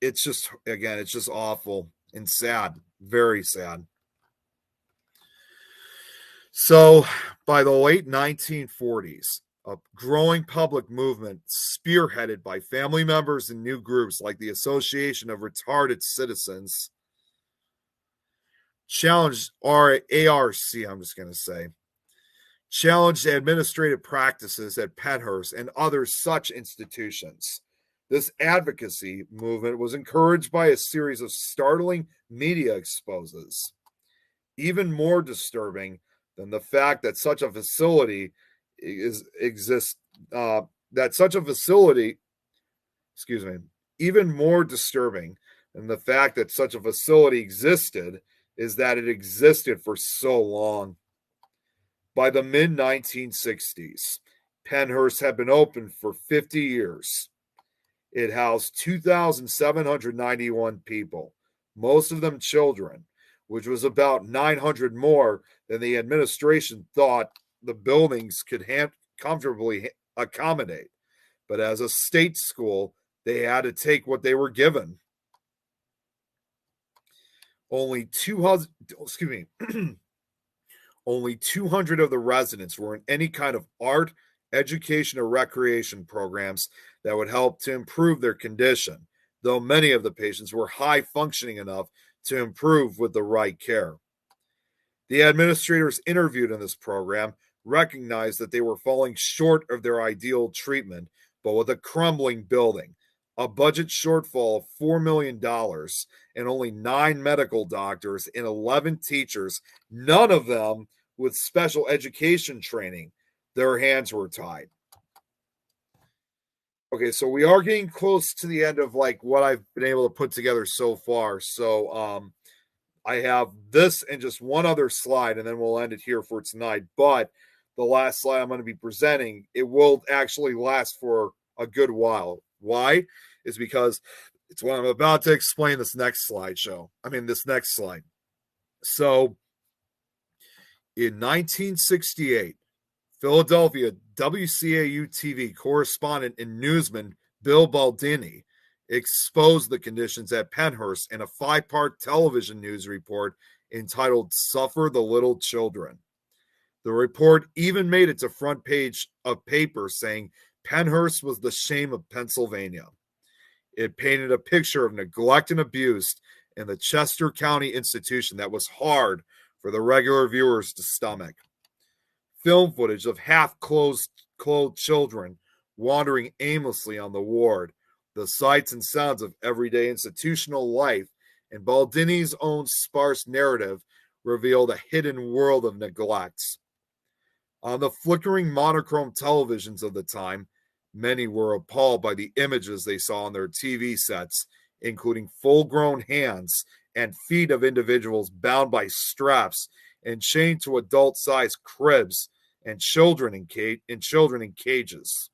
It's just, again, it's just awful and sad, very sad. So by the late 1940s, a growing public movement spearheaded by family members and new groups like the Association of Retarded Citizens challenged ARC, I'm just going to say, challenged administrative practices at Pennhurst and other such institutions. This advocacy movement was encouraged by a series of startling media exposes. Even more disturbing than the fact that such a facility exists, even more disturbing than the fact that such a facility existed is that it existed for so long. By the mid 1960s, Pennhurst had been open for 50 years. It housed 2,791 people, most of them children, which was about 900 more than the administration thought the buildings could comfortably accommodate. But as a state school, they had to take what they were given. Only 200, only 200 of the residents were in any kind of art, education, or recreation programs that would help to improve their condition, though many of the patients were high functioning enough to improve with the right care. The administrators interviewed in this program recognized that they were falling short of their ideal treatment, but with a crumbling building, a budget shortfall of $4 million, and only 9 medical doctors and 11 teachers, none of them with special education training, their hands were tied. Okay, so we are getting close to the end of like what I've been able to put together so far. So I have this and just one other slide, and then we'll end it here for tonight. But the last slide I'm going to be presenting, it will actually last for a good while. Why? Is because it's what I'm about to explain this next slide. So in 1968, Philadelphia WCAU TV correspondent and newsman Bill Baldini exposed the conditions at Pennhurst in a 5-part television news report entitled Suffer the Little Children. The report even made it to front page of paper saying Pennhurst was the shame of Pennsylvania. It painted a picture of neglect and abuse in the Chester County institution that was hard for the regular viewers to stomach. Film footage of half-clothed children wandering aimlessly on the ward, the sights and sounds of everyday institutional life, and Baldini's own sparse narrative revealed a hidden world of neglects. On the flickering monochrome televisions of the time, many were appalled by the images they saw on their TV sets, including full-grown hands and feet of individuals bound by straps and chained to adult-sized cribs, and children in cages.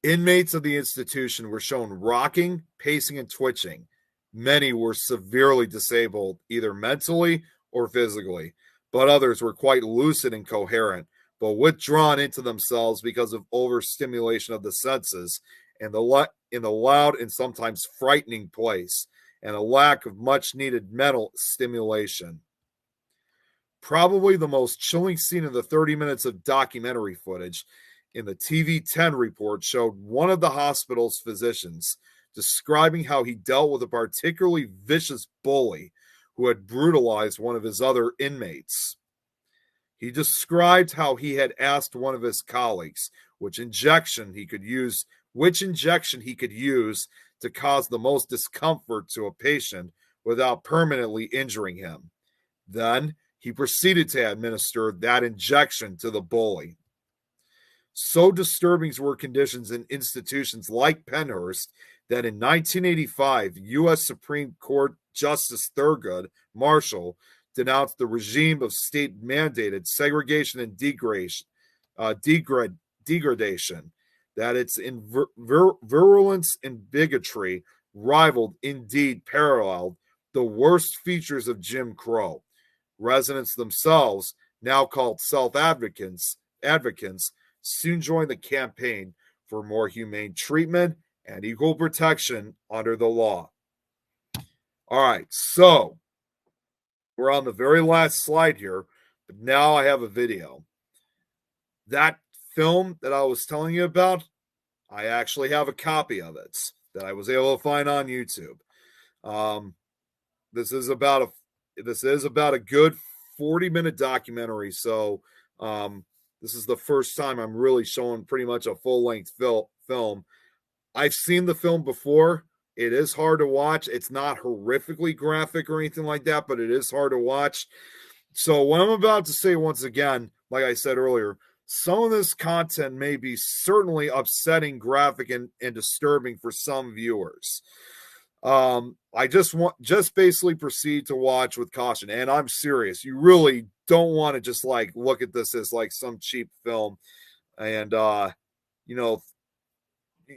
Inmates of the institution were shown rocking, pacing, and twitching. Many were severely disabled, either mentally or physically, but others were quite lucid and coherent, but withdrawn into themselves because of overstimulation of the senses and in the loud and sometimes frightening place, and a lack of much-needed mental stimulation. Probably the most chilling scene in the 30 minutes of documentary footage in the TV 10 report showed one of the hospital's physicians describing how he dealt with a particularly vicious bully who had brutalized one of his other inmates. He described how he had asked one of his colleagues which injection he could use to cause the most discomfort to a patient without permanently injuring him. Then he proceeded to administer that injection to the bully. So disturbing were conditions in institutions like Pennhurst that in 1985, U.S. Supreme Court Justice Thurgood Marshall denounced the regime of state-mandated segregation and degradation, that its virulence and bigotry rivaled, indeed paralleled, the worst features of Jim Crow. Residents themselves, now called self-advocates, soon joined the campaign for more humane treatment and equal protection under the law. All right, so we're on the very last slide here, but now I have a video. That film that I was telling you about, I actually have a copy of it that I was able to find on YouTube. This is about a good 40-minute documentary. So this is the first time I'm really showing pretty much a full-length film. I've seen the film before. It is hard to watch. It's not horrifically graphic or anything like that, but it is hard to watch. So what I'm about to say once again, like I said earlier, some of this content may be certainly upsetting, graphic, and disturbing for some viewers. I just basically proceed to watch with caution, and I'm serious. You really don't want to just like look at this as like some cheap film, and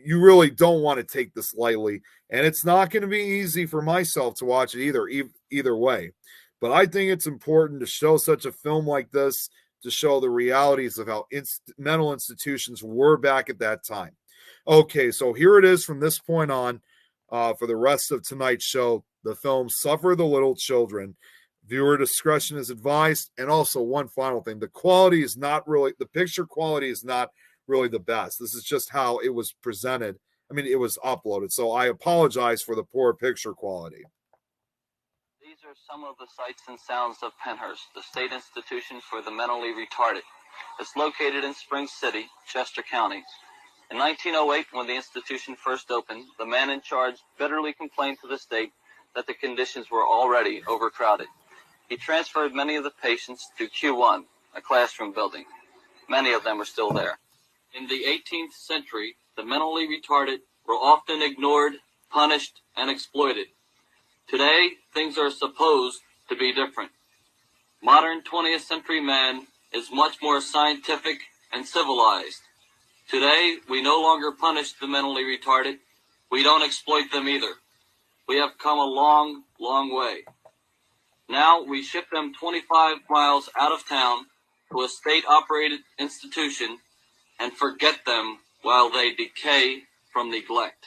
you really don't want to take this lightly. And it's not going to be easy for myself to watch it either way. But I think it's important to show such a film like this, to show the realities of how mental institutions were back at that time. Okay, so here it is from this point on. For the rest of tonight's show, the film Suffer the Little Children. Viewer discretion is advised. And also one final thing, the picture quality is not really the best. This is just how it was presented. I mean, it was uploaded. So I apologize for the poor picture quality. These are some of the sights and sounds of Pennhurst, the state institution for the mentally retarded. It's located in Spring City, Chester County. In 1908, when the institution first opened, the man in charge bitterly complained to the state that the conditions were already overcrowded. He transferred many of the patients to Q1, a classroom building. Many of them are still there. In the 18th century, the mentally retarded were often ignored, punished, and exploited. Today, things are supposed to be different. Modern 20th century man is much more scientific and civilized. Today, we no longer punish the mentally retarded. We don't exploit them either. We have come a long, long way. Now we ship them 25 miles out of town to a state-operated institution and forget them while they decay from neglect.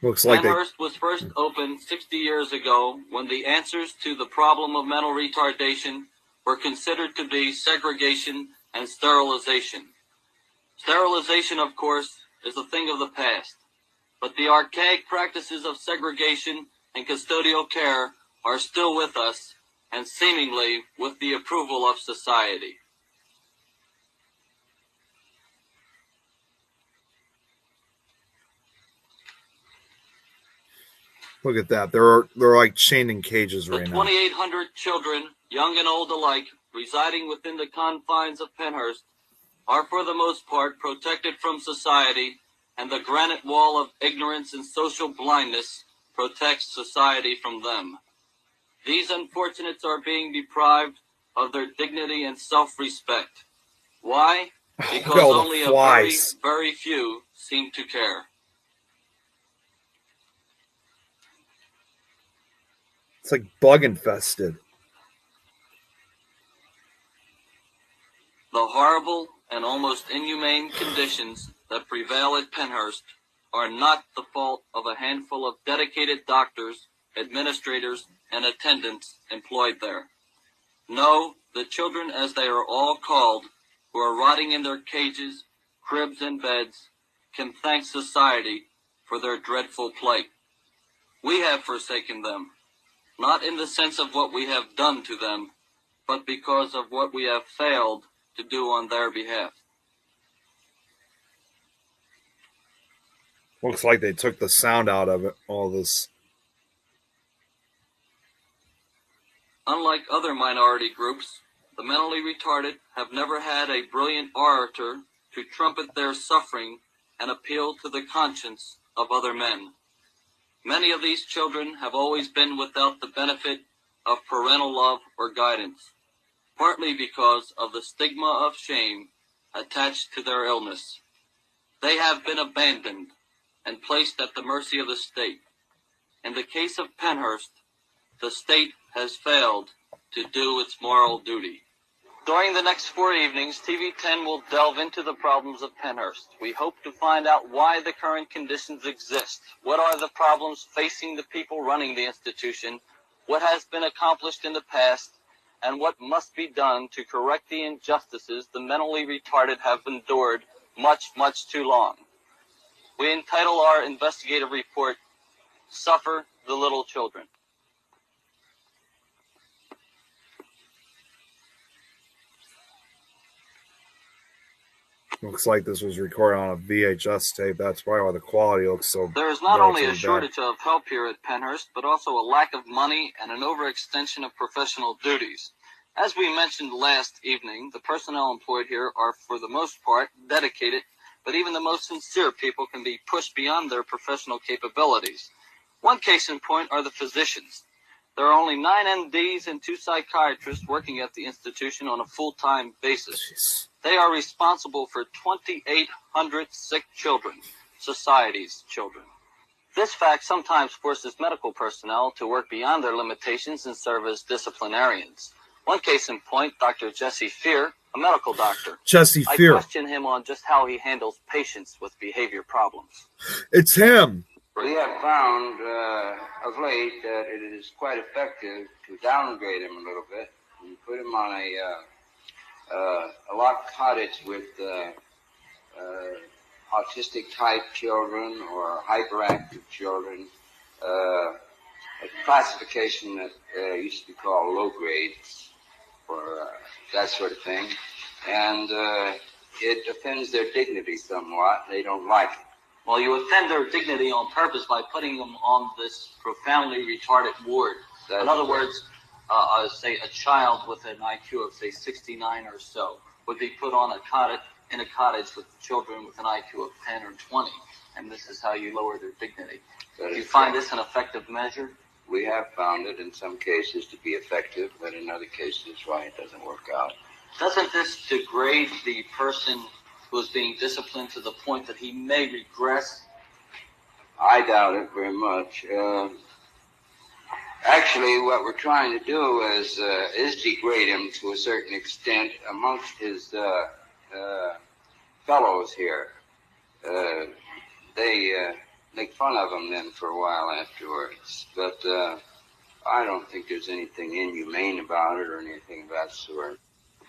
Looks like Pennhurst was first opened 60 years ago when the answers to the problem of mental retardation were considered to be segregation and sterilization. Sterilization, of course, is a thing of the past, but the archaic practices of segregation and custodial care are still with us and seemingly with the approval of society. Look at that. They're like chained in cages right now. The 2,800 children, young and old alike, residing within the confines of Pennhurst are for the most part protected from society, and the granite wall of ignorance and social blindness protects society from them. These unfortunates are being deprived of their dignity and self-respect. Why? Because only a very, very few seem to care. It's like bug infested. The horrible and almost inhumane conditions that prevail at Pennhurst are not the fault of a handful of dedicated doctors, administrators, and attendants employed there. No, the children, as they are all called, who are rotting in their cages, cribs, and beds, can thank society for their dreadful plight. We have forsaken them, not in the sense of what we have done to them, but because of what we have failed to do on their behalf. Looks like they took the sound out of it, all this. Unlike other minority groups, the mentally retarded have never had a brilliant orator to trumpet their suffering and appeal to the conscience of other men. Many of these children have always been without the benefit of parental love or guidance, partly because of the stigma of shame attached to their illness. They have been abandoned and placed at the mercy of the state. In the case of Pennhurst, the state has failed to do its moral duty. During the next 4 evenings, TV10 will delve into the problems of Pennhurst. We hope to find out why the current conditions exist. What are the problems facing the people running the institution? What has been accomplished in the past? And what must be done to correct the injustices the mentally retarded have endured much, much too long? We entitle our investigative report, Suffer the Little Children. Looks like this was recorded on a VHS tape. That's probably why the quality looks so. There is not only a shortage of help here at Pennhurst, but also a lack of money and an overextension of professional duties. As we mentioned last evening, the personnel employed here are, for the most part, dedicated, but even the most sincere people can be pushed beyond their professional capabilities. One case in point are the physicians. There are only 9 MDs and 2 psychiatrists working at the institution on a full-time basis. Jeez. They are responsible for 2,800 sick children, society's children. This fact sometimes forces medical personnel to work beyond their limitations and serve as disciplinarians. One case in point, Dr. Jesse Fear, a medical doctor. Jesse Fear. I question him on just how he handles patients with behavior problems. It's him. We have found of late that it is quite effective to downgrade him a little bit and put him on a lot cottage with autistic type children or hyperactive children, a classification that used to be called low grade or that sort of thing. And it offends their dignity somewhat. They don't like it. Well, you offend their dignity on purpose by putting them on this profoundly retarded ward. In other words, say a child with an IQ of, say, 69 or so would be put on in a cottage with children with an IQ of 10 or 20, and this is how you lower their dignity. Do you find this an effective measure? We have found it in some cases to be effective, but in other cases, why it doesn't work out. Doesn't this degrade the person who is being disciplined to the point that he may regress? I doubt it very much. Actually, what we're trying to do is degrade him to a certain extent amongst his fellows here. They make fun of him then for a while afterwards. But I don't think there's anything inhumane about it or anything of that sort.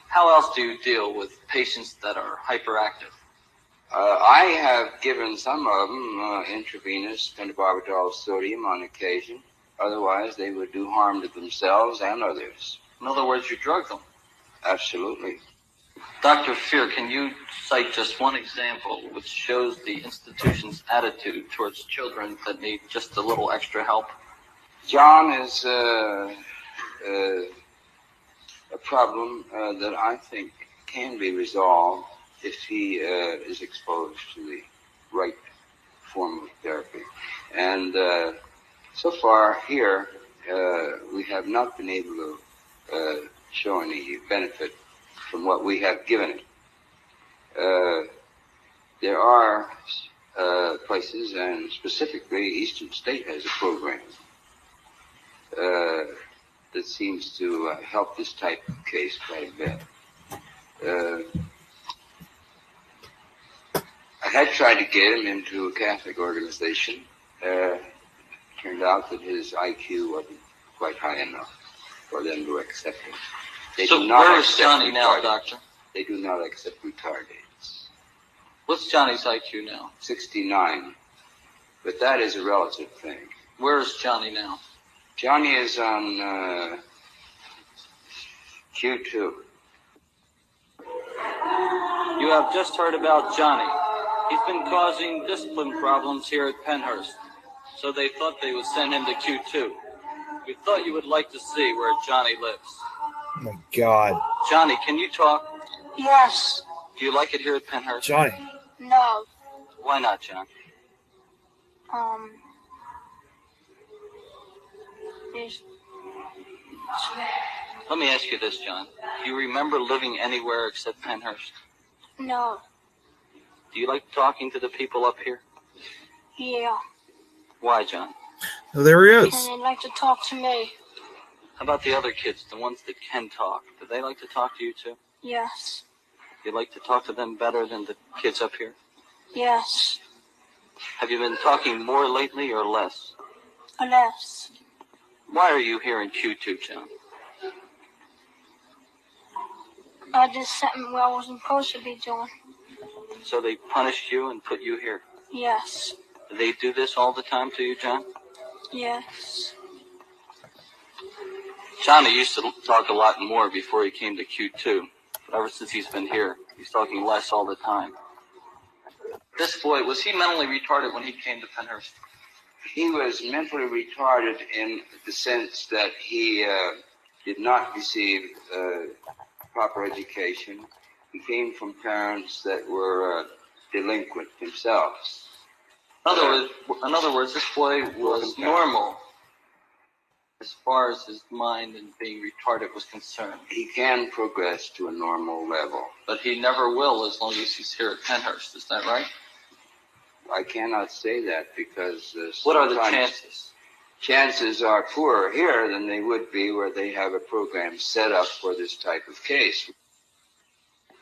How else do you deal with patients that are hyperactive? I have given some of them intravenous pentobarbital sodium on occasion. Otherwise, they would do harm to themselves and others. In other words, you drug them. Absolutely. Dr. Fear, can you cite just one example which shows the institution's attitude towards children that need just a little extra help? John is a problem that I think can be resolved if he is exposed to the right form of therapy. And so far here, we have not been able to show any benefit from what we have given it. There are places, and specifically Eastern State has a program that seems to help this type of case quite a bit. I had tried to get him into a Catholic organization. Turned out that his IQ wasn't quite high enough for them to accept him. So where is Johnny now, Doctor? They do not accept retardates. What's Johnny's IQ now? 69. But that is a relative thing. Where is Johnny now? Johnny is on Q2. You have just heard about Johnny. He's been causing discipline problems here at Pennhurst, so they thought they would send him to Q2. We thought you would like to see where Johnny lives. Oh my God. Johnny, can you talk? Yes. Do you like it here at Pennhurst? Johnny. No. Why not, John? There's... Let me ask you this, John. Do you remember living anywhere except Pennhurst? No. Do you like talking to the people up here? Yeah. Why, John? Oh, there he And is. they'd like to talk to me. How about the other kids, the ones that can talk? Do they like to talk to you too? Yes. Do you like to talk to them better than the kids up here? Yes. Have you been talking more lately or less? Less. Why are you here in Q2, John? I did something where I wasn't supposed to be doing. So they punished you and put you here. Yes. Do they do this all the time to you, John? Yes. Johnny used to talk a lot more before he came to Q2. But ever since he's been here, he's talking less all the time. This boy, was he mentally retarded when he came to Pennhurst? He was mentally retarded in the sense that he did not receive proper education. He came from parents that were delinquent themselves. In other words, this boy was normal as far as his mind and being retarded was concerned. He can progress to a normal level. But he never will as long as he's here at Pennhurst. Is that right? I cannot say that because what are the chances? Chances are poorer here than they would be where they have a program set up for this type of case.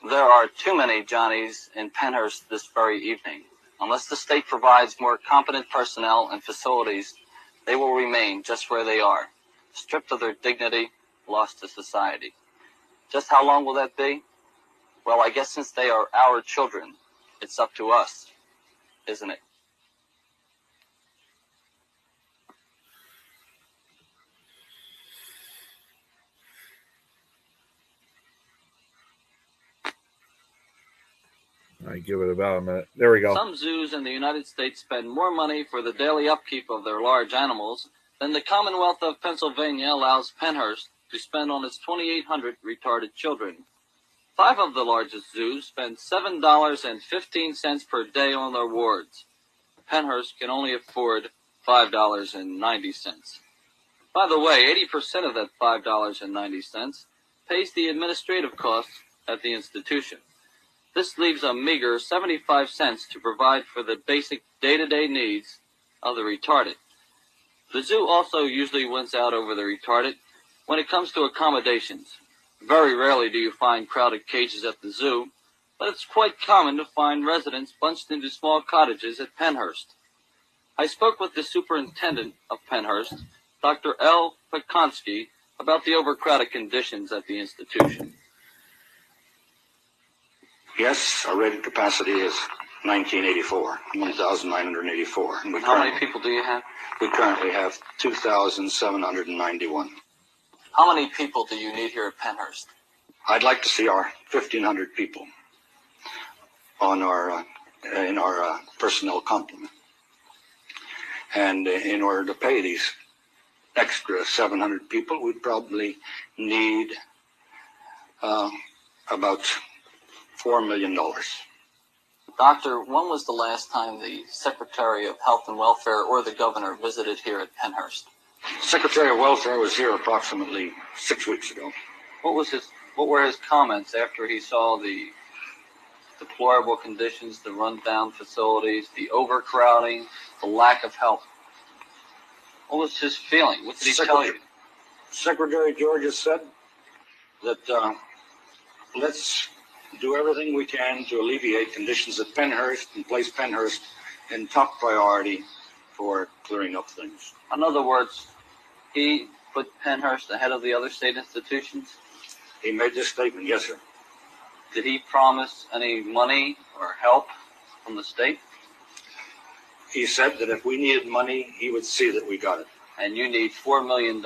There are too many Johnnies in Pennhurst this very evening. Unless the state provides more competent personnel and facilities, they will remain just where they are, stripped of their dignity, lost to society. Just how long will that be? Well, I guess since they are our children, it's up to us, isn't it? I give it about a minute. There we go. Some zoos in the United States spend more money for the daily upkeep of their large animals than the Commonwealth of Pennsylvania allows Pennhurst to spend on its 2,800 retarded children. 5 of the largest zoos spend $7.15 per day on their wards. Pennhurst can only afford $5.90. By the way, 80% of that $5.90 pays the administrative costs at the institution. This leaves a meager 75 cents to provide for the basic day-to-day needs of the retarded. The zoo also usually wins out over the retarded when it comes to accommodations. Very rarely do you find crowded cages at the zoo, but it's quite common to find residents bunched into small cottages at Pennhurst. I spoke with the superintendent of Pennhurst, Dr. L. Pekonski, about the overcrowded conditions at the institution. Yes, our rated capacity is 1,984. And how many people do you have? We currently have 2,791. How many people do you need here at Pennhurst? I'd like to see our 1,500 people on our in our personnel complement. And in order to pay these extra 700 people, we'd probably need about $4 million. Doctor, when was the last time the Secretary of Health and Welfare or the Governor visited here at Pennhurst? Secretary of Welfare was here approximately 6 weeks ago. What were his comments after he saw the deplorable conditions, the rundown facilities, the overcrowding, the lack of help? What was his feeling? What did he tell you? Secretary George has said that let's do everything we can to alleviate conditions at Pennhurst and place Pennhurst in top priority for clearing up things. In other words, he put Pennhurst ahead of the other state institutions? He made this statement, yes, sir. Did he promise any money or help from the state? He said that if we needed money, he would see that we got it. And you need $4 million.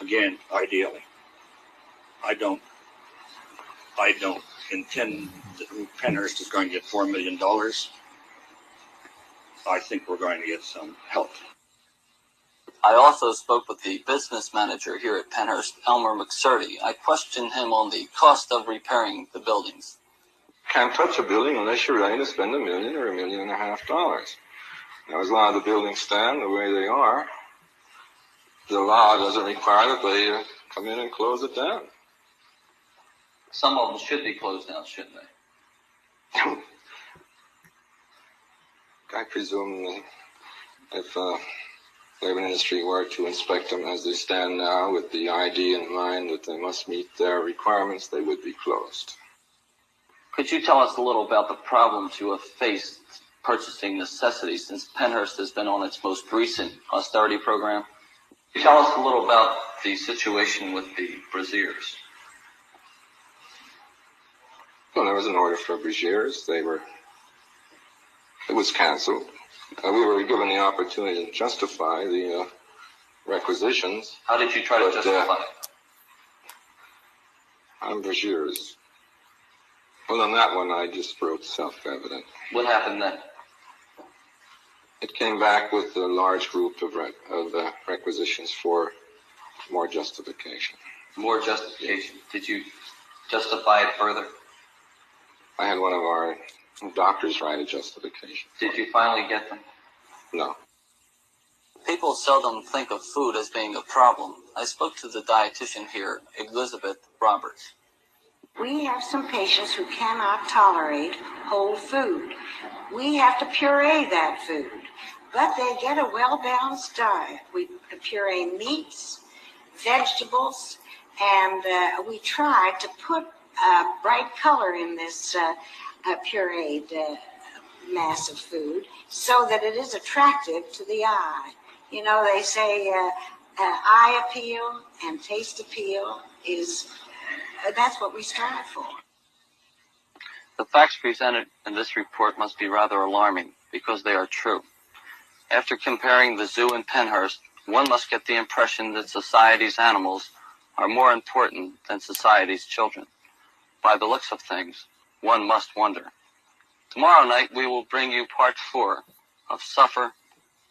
Again, ideally. I don't intend that Pennhurst is going to get $4 million. I think we're going to get some help. I also spoke with the business manager here at Pennhurst, Elmer McSurdy. I questioned him on the cost of repairing the buildings. Can't touch a building unless you're ready to spend $1 million or $1.5 million. Now, as long as the buildings stand the way they are, the law doesn't require that they come in and close it down. Some of them should be closed down, shouldn't they? I presume if labor industry were to inspect them as they stand now with the idea in mind that they must meet their requirements, they would be closed. Could you tell us a little about the problems you have faced purchasing necessities since Pennhurst has been on its most recent austerity program? Could you tell us a little about the situation with the braziers? Well, there was an order for braziers. It was canceled. We were given the opportunity to justify the requisitions. How did you try to justify it? On braziers. Well, on that one, I just wrote self-evident. What happened then? It came back with a large group of requisitions for more justification. More justification. Did you justify it further? I had one of our doctors write a justification. Did you finally get them? No. People seldom think of food as being a problem. I spoke to the dietitian here, Elizabeth Roberts. We have some patients who cannot tolerate whole food. We have to puree that food, but they get a well-balanced diet. We puree meats, vegetables, and we try to put bright color in this pureed mass of food so that it is attractive to the eye. You know, they say eye appeal and taste appeal is That's what we strive for. The facts presented in this report must be rather alarming because they are true. After comparing the zoo and Pennhurst, one must get the impression that society's animals are more important than society's children. By the looks of things, one must wonder. Tomorrow night, we will bring you part 4 of Suffer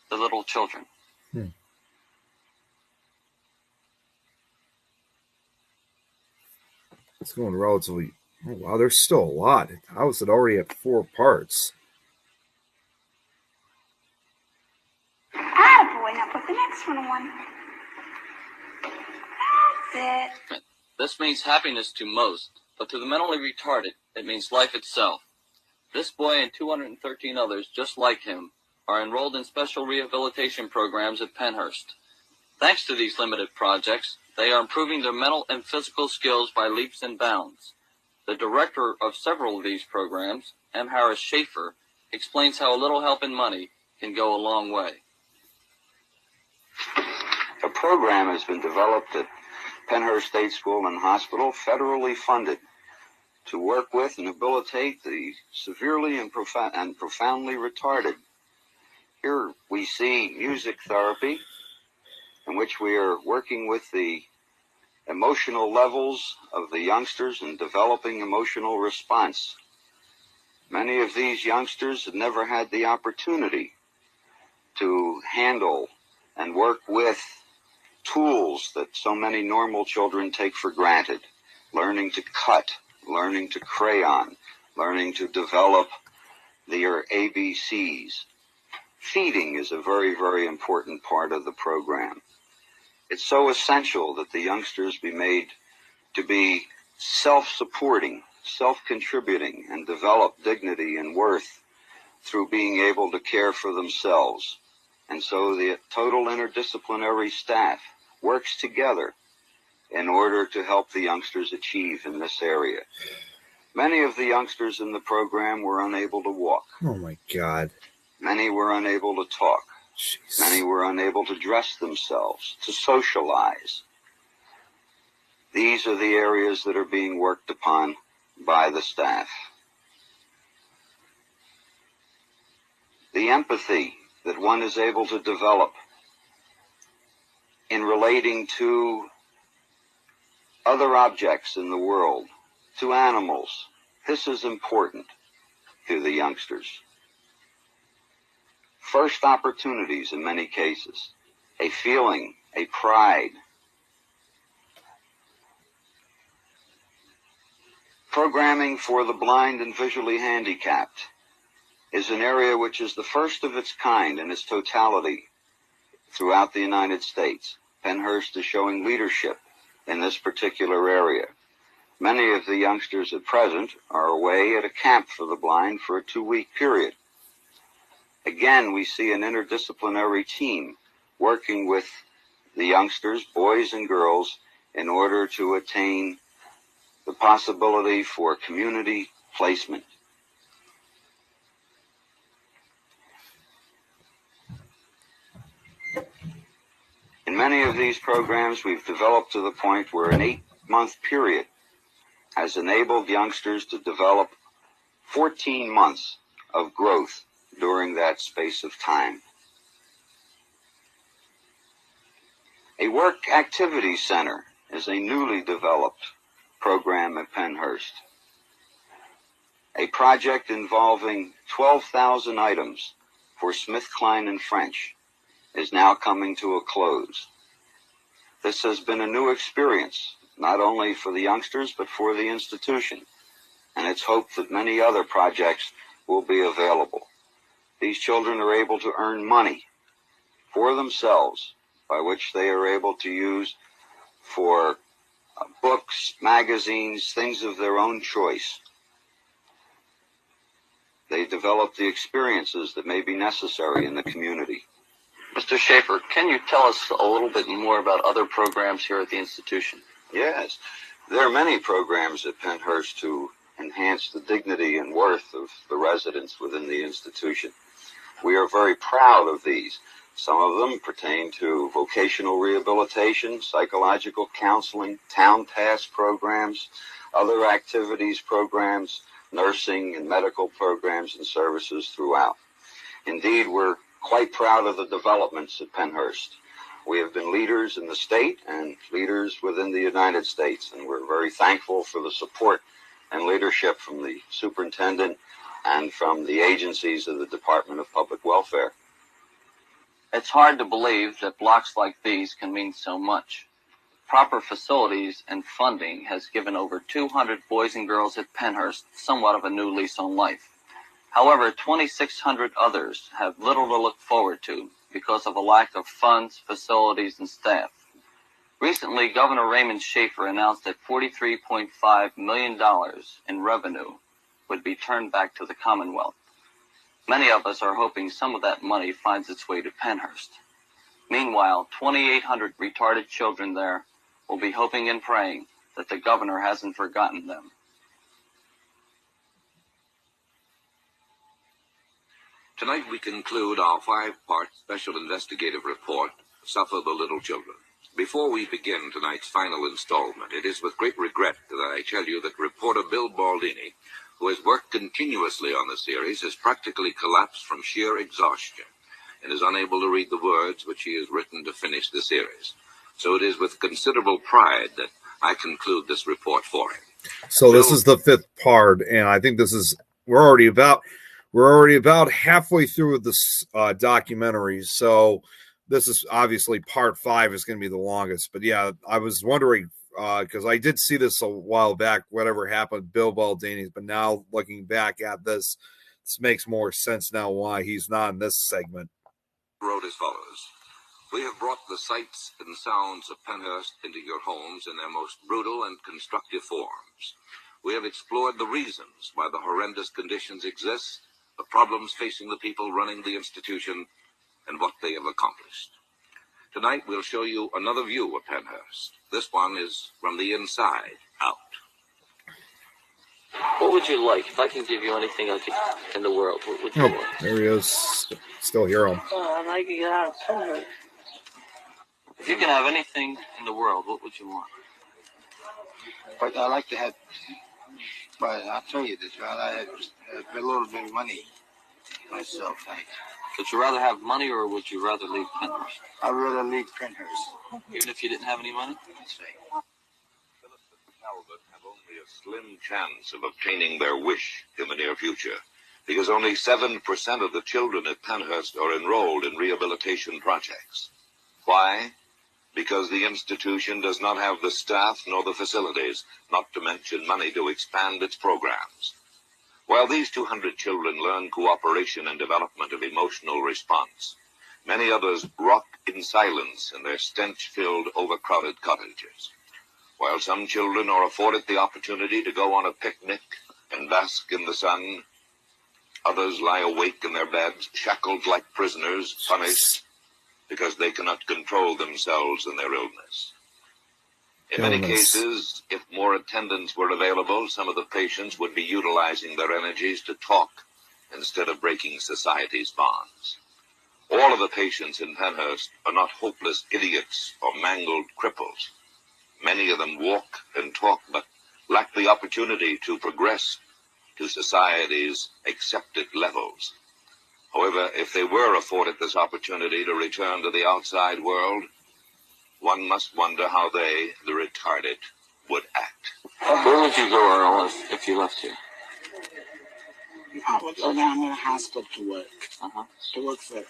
the Little Children. It's going relatively... Oh, wow, there's still a lot. How is it already at 4 parts? Attaboy, now put the next one on. That's it. This means happiness to most, but to the mentally retarded, it means life itself. This boy and 213 others just like him are enrolled in special rehabilitation programs at Pennhurst. Thanks to these limited projects, they are improving their mental and physical skills by leaps and bounds. The director of several of these programs, M. Harris Schaefer, explains how a little help and money can go a long way. A program has been developed at Pennhurst State School and Hospital, federally funded, to work with and rehabilitate the severely and profoundly retarded. Here we see music therapy, in which we are working with the emotional levels of the youngsters and developing emotional response. Many of these youngsters have never had the opportunity to handle and work with tools that so many normal children take for granted. Learning to cut, learning to crayon, learning to develop their ABCs. Feeding is a very, very important part of the program. It's so essential that the youngsters be made to be self-supporting, self-contributing, and develop dignity and worth through being able to care for themselves. And so the total interdisciplinary staff works together in order to help the youngsters achieve in this area. Many of the youngsters in the program were unable to walk. Oh my God. Many were unable to talk. Jeez. Many were unable to dress themselves, to socialize. These are the areas that are being worked upon by the staff. The empathy that one is able to develop in relating to other objects in the world, to animals, this is important to the youngsters. First opportunities in many cases, a feeling, a pride. Programming for the blind and visually handicapped is an area which is the first of its kind in its totality throughout the United States. Pennhurst is showing leadership in this particular area. Many of the youngsters at present are away at a camp for the blind for a 2-week period. Again, we see an interdisciplinary team working with the youngsters, boys and girls, in order to attain the possibility for community placement. In many of these programs, we've developed to the point where an 8-month period has enabled youngsters to develop 14 months of growth during that space of time. A work activity center is a newly developed program at Pennhurst. A project involving 12,000 items for SmithKline and French is now coming to a close. This has been a new experience, not only for the youngsters, but for the institution, and it's hoped that many other projects will be available. These children are able to earn money for themselves, by which they are able to use for books, magazines, things of their own choice. They develop the experiences that may be necessary in the community. Mr. Schaefer, can you tell us a little bit more about other programs here at the institution? Yes, there are many programs at Pennhurst to enhance the dignity and worth of the residents within the institution. We are very proud of these. Some of them pertain to vocational rehabilitation, psychological counseling, town task programs, other activities programs, nursing and medical programs and services throughout. Indeed, we're quite proud of the developments at Pennhurst. We have been leaders in the state and leaders within the United States, and we're very thankful for the support and leadership from the superintendent and from the agencies of the Department of Public Welfare. It's hard to believe that blocks like these can mean so much. Proper facilities and funding has given over 200 boys and girls at Pennhurst somewhat of a new lease on life. However, 2,600 others have little to look forward to because of a lack of funds, facilities, and staff. Recently, Governor Raymond Schaefer announced that $43.5 million in revenue would be turned back to the Commonwealth. Many of us are hoping some of that money finds its way to Pennhurst. Meanwhile, 2,800 retarded children there will be hoping and praying that the governor hasn't forgotten them. Tonight we conclude our 5-part special investigative report, Suffer the Little Children. Before we begin tonight's final installment, it is with great regret that I tell you that reporter Bill Baldini, who has worked continuously on the series, has practically collapsed from sheer exhaustion and is unable to read the words which he has written to finish the series. So it is with considerable pride that I conclude this report for him. So this is the 5th part, and I think we're already about halfway through with this documentary. So this is obviously part 5 is going to be the longest. But yeah, I was wondering, because I did see this a while back, whatever happened, Bill Baldini, but now looking back at this makes more sense now why he's not in this segment. Wrote as follows: "We have brought the sights and sounds of Pennhurst into your homes in their most brutal and constructive forms. We have explored the reasons why the horrendous conditions exist, the problems facing the people running the institution, and what they have accomplished. Tonight we'll show you another view of Pennhurst. This one is from the inside out." What would you like? If I can give you anything in the world, what would you want? There he is. Still hear him. I'd like to get out of Pennhurst. If you can have anything in the world, what would you want? But I like to have, but I'll tell you this, I have a little bit of money myself. Would you rather have money or would you rather leave Pennhurst? I'd rather leave Pennhurst. Even if you didn't have any money? That's right. Phyllis and Talbot have only a slim chance of obtaining their wish in the near future, because only 7% of the children at Pennhurst are enrolled in rehabilitation projects. Why? Because the institution does not have the staff nor the facilities, not to mention money to expand its programs. While these 200 children learn cooperation and development of emotional response, many others rock in silence in their stench-filled, overcrowded cottages. While some children are afforded the opportunity to go on a picnic and bask in the sun, others lie awake in their beds, shackled like prisoners, punished because they cannot control themselves in their illness. In many cases, if more attendants were available, some of the patients would be utilizing their energies to talk instead of breaking society's bonds. All of the patients in Pennhurst are not hopeless idiots or mangled cripples. Many of them walk and talk, but lack the opportunity to progress to society's accepted levels. However, if they were afforded this opportunity to return to the outside world, one must wonder how they, the retarded, would act. Where would you go, Earl, if you left here? I would go down to the hospital to work. Uh-huh. To work for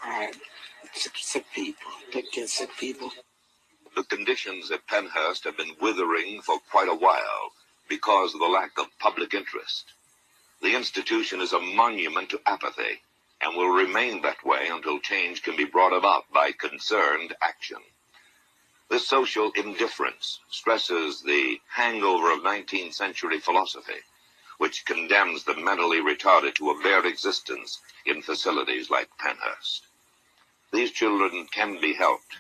sick people, take care of sick people. The conditions at Pennhurst have been withering for quite a while because of the lack of public interest. The institution is a monument to apathy and will remain that way until change can be brought about by concerned action. This social indifference stresses the hangover of 19th century philosophy, which condemns the mentally retarded to a bare existence in facilities like Pennhurst. These children can be helped,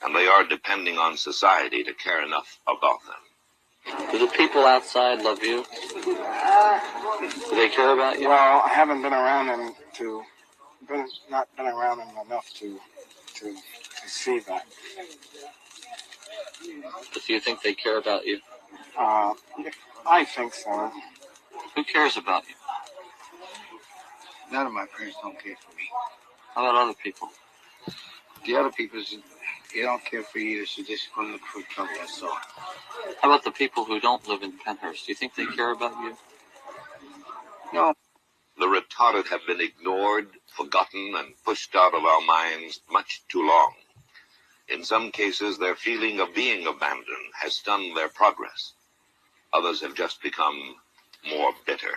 and they are depending on society to care enough about them. Do the people outside love you? Do they care about you? Well, I haven't been around them not been around them enough to to see that. But do you think they care about you? I think so. Who cares about you? None of my parents don't care for me. How about other people? The other people, they don't care for you either, so just go look for trouble, that's all. How about the people who don't live in Pennhurst? Do you think they care about you? No. The retarded have been ignored, forgotten, and pushed out of our minds much too long. In some cases, their feeling of being abandoned has stunned their progress. Others have just become more bitter.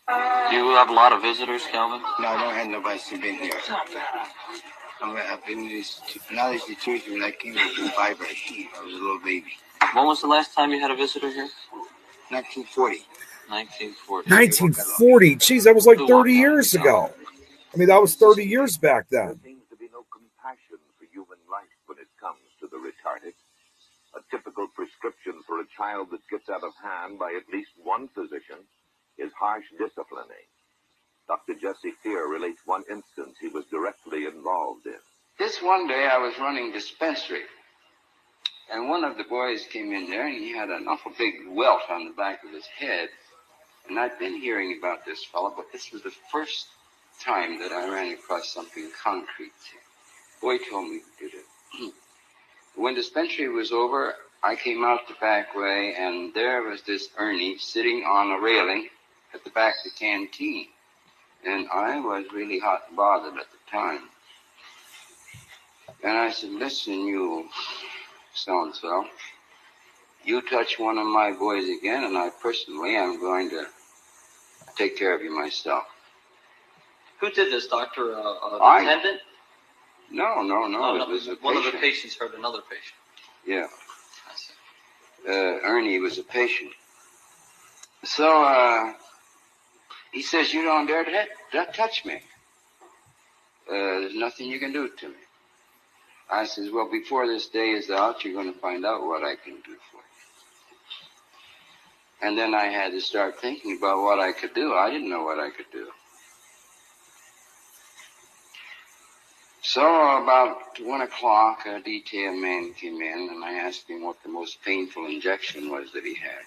Do you have a lot of visitors, Calvin? No, I don't have nobody to been here. I've been in this, another institution when I came to 5 or 8. I was a little baby. When was the last time you had a visitor here? 1940. 1940. 1940. Geez, that was like 30 years ago. I mean, that was 30 years back then. There seems to be no compassion for human life when it comes to the retarded. A typical prescription for a child that gets out of hand by at least one physician is harsh disciplining. Dr. Jesse Fear relates one instance he was directly involved in. This one day I was running dispensary, and one of the boys came in there, and he had an awful big welt on the back of his head. And I'd been hearing about this fellow, but this was the first time that I ran across something concrete. Boy told me to do it. When dispensary was over, I came out the back way, and there was this Ernie sitting on a railing at the back of the canteen. And I was really hot and bothered at the time. And I said, listen, you so-and-so, you touch one of my boys again, and I personally am going to take care of you myself. Who did this, Doctor? The attendant? No, it was a patient. One of the patients heard another patient. Yeah. Ernie was a patient. So, he says, you don't dare to touch me. There's nothing you can do to me. I says, well, before this day is out, you're going to find out what I can do for you. And then I had to start thinking about what I could do. I didn't know what I could do. So about 1 o'clock, a detail man came in, and I asked him what the most painful injection was that he had.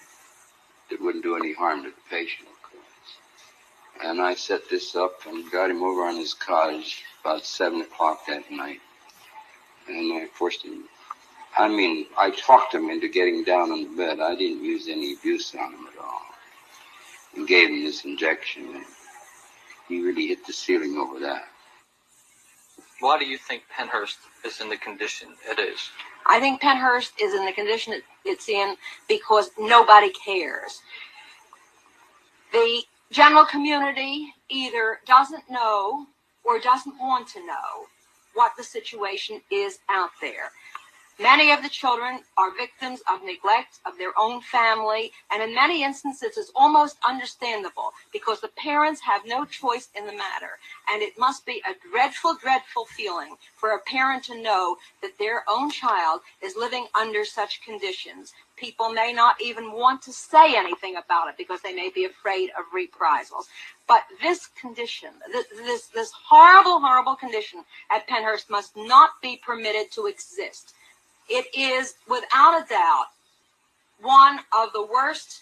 That wouldn't do any harm to the patient, of course. And I set this up and got him over on his cottage about 7 o'clock that night. And I forced him. I talked him into getting down on the bed. I didn't use any abuse on him at all. And gave him this injection, and he really hit the ceiling over that. Why do you think Pennhurst is in the condition it is? I think Pennhurst is in the condition it's in because nobody cares. The general community either doesn't know or doesn't want to know what the situation is out there. Many of the children are victims of neglect of their own family, and in many instances it's almost understandable because the parents have no choice in the matter. And it must be a dreadful, dreadful feeling for a parent to know that their own child is living under such conditions. People may not even want to say anything about it because they may be afraid of reprisals. But this condition, this horrible, horrible condition at Pennhurst must not be permitted to exist. It is, without a doubt, one of the worst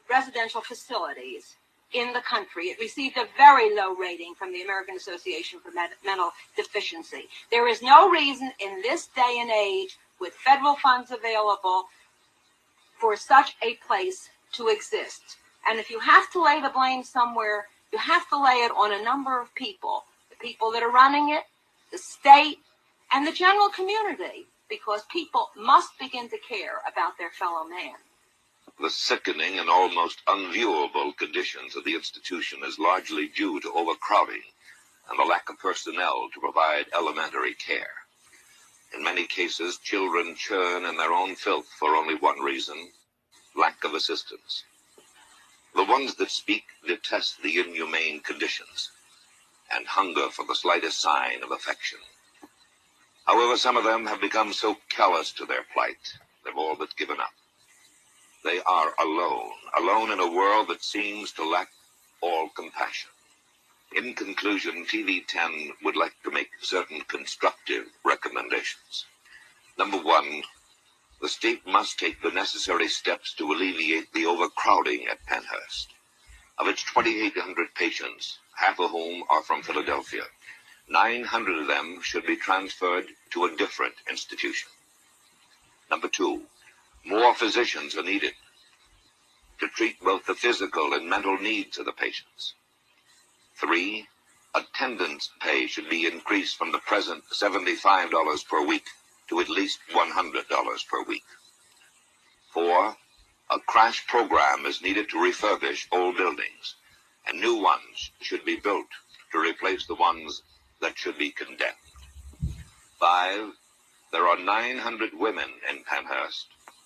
residential facilities in the country. It received a very low rating from the American Association for Mental Deficiency. There is no reason in this day and age, with federal funds available, for such a place to exist. And if you have to lay the blame somewhere, you have to lay it on a number of people. The people that are running it, the state, and the general community. Because people must begin to care about their fellow man. The sickening and almost unviewable conditions of the institution is largely due to overcrowding and the lack of personnel to provide elementary care. In many cases, children churn in their own filth for only one reason: lack of assistance. The ones that speak detest the inhumane conditions and hunger for the slightest sign of affection. However, some of them have become so callous to their plight, they've all but given up. They are alone in a world that seems to lack all compassion. In conclusion, TV10 would like to make certain constructive recommendations. Number one, the state must take the necessary steps to alleviate the overcrowding at Pennhurst. Of its 2,800 patients, half of whom are from Philadelphia, 900 of them should be transferred to a different institution. Number two, more physicians are needed to treat both the physical and mental needs of the patients. 3, attendance pay should be increased from the present $75 per week to at least $100 per week. 4, a crash program is needed to refurbish old buildings, and new ones should be built to replace the ones that should be condemned. 5, there are 900 women in Pennhurst.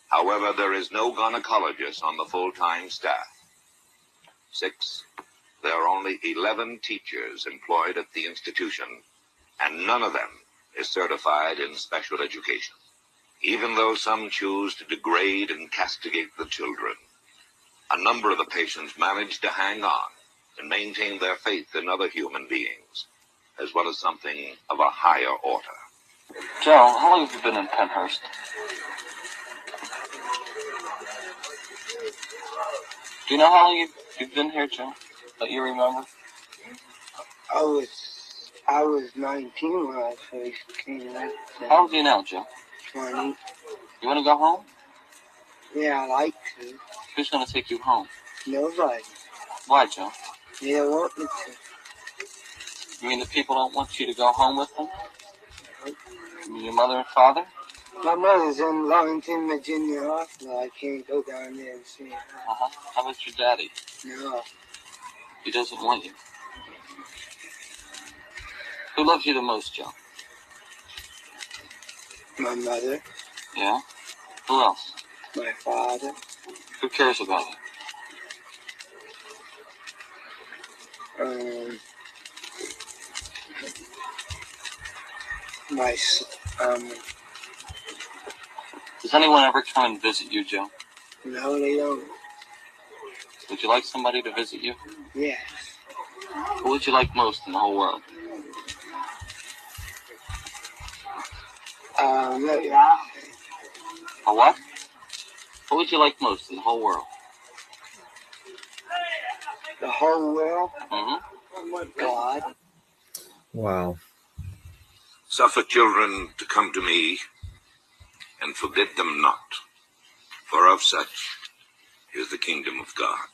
However, there is no gynecologist on the full-time staff. 6, there are only 11 teachers employed at the institution, and none of them is certified in special education. Even though some choose to degrade and castigate the children, a number of the patients manage to hang on and maintain their faith in other human beings, as well as something of a higher order. Joe, how long have you been in Pennhurst? Do you know how long you've been here, Joe? That you remember? I was 19 when I first came in. How old are you now, Joe? 20. You want to go home? Yeah, I like to. Who's going to take you home? Nobody. Why, Joe? They don't want me to. You mean the people don't want you to go home with them? You mean your mother and father? My mother's in Longington, Virginia Hospital. I can't go down there and see her. How about your daddy? No. He doesn't want you. Who loves you the most, Joe? My mother. Yeah? Who else? My father. Who cares about you? Does anyone ever come and visit you, Joe? No, they don't. Would you like somebody to visit you? Yes. Who would you like most in the whole world? A what? What would you like most in the whole world? The whole world? Mm-hmm. God. Wow. Suffer children to come to me, and forbid them not, for of such is the kingdom of God.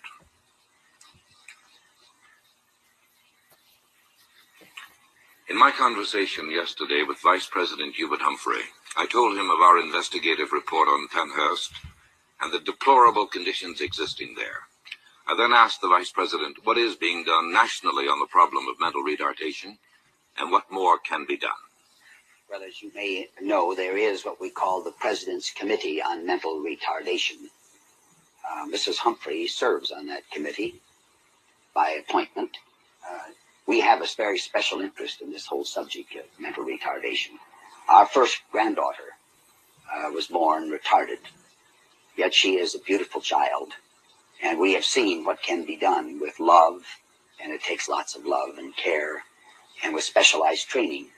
In my conversation yesterday with Vice President Hubert Humphrey, I told him of our investigative report on Pennhurst and the deplorable conditions existing there. I then asked the Vice President what is being done nationally on the problem of mental retardation and what more can be done. Well, as you may know, there is what we call the President's Committee on Mental Retardation. Mrs. Humphrey serves on that committee by appointment. We have a very special interest in this whole subject of mental retardation. Our first granddaughter was born retarded, yet she is a beautiful child. And we have seen what can be done with love, and it takes lots of love and care, and with specialized training.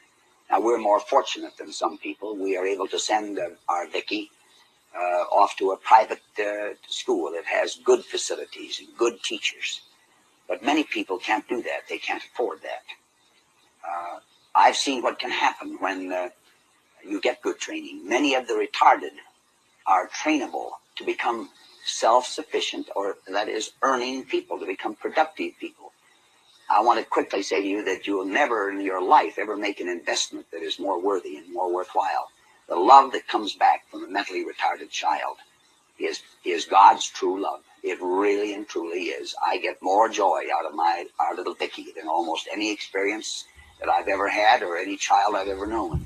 Now, we're more fortunate than some people. We are able to send our Vicky off to a private school that has good facilities and good teachers. But many people can't do that. They can't afford that. I've seen what can happen when you get good training. Many of the retarded are trainable to become self-sufficient, or that is, earning people, to become productive people. I want to quickly say to you that you will never in your life ever make an investment that is more worthy and more worthwhile. The love that comes back from a mentally retarded child is God's true love. It really and truly is. I get more joy out of our little Vicky than almost any experience that I've ever had or any child I've ever known.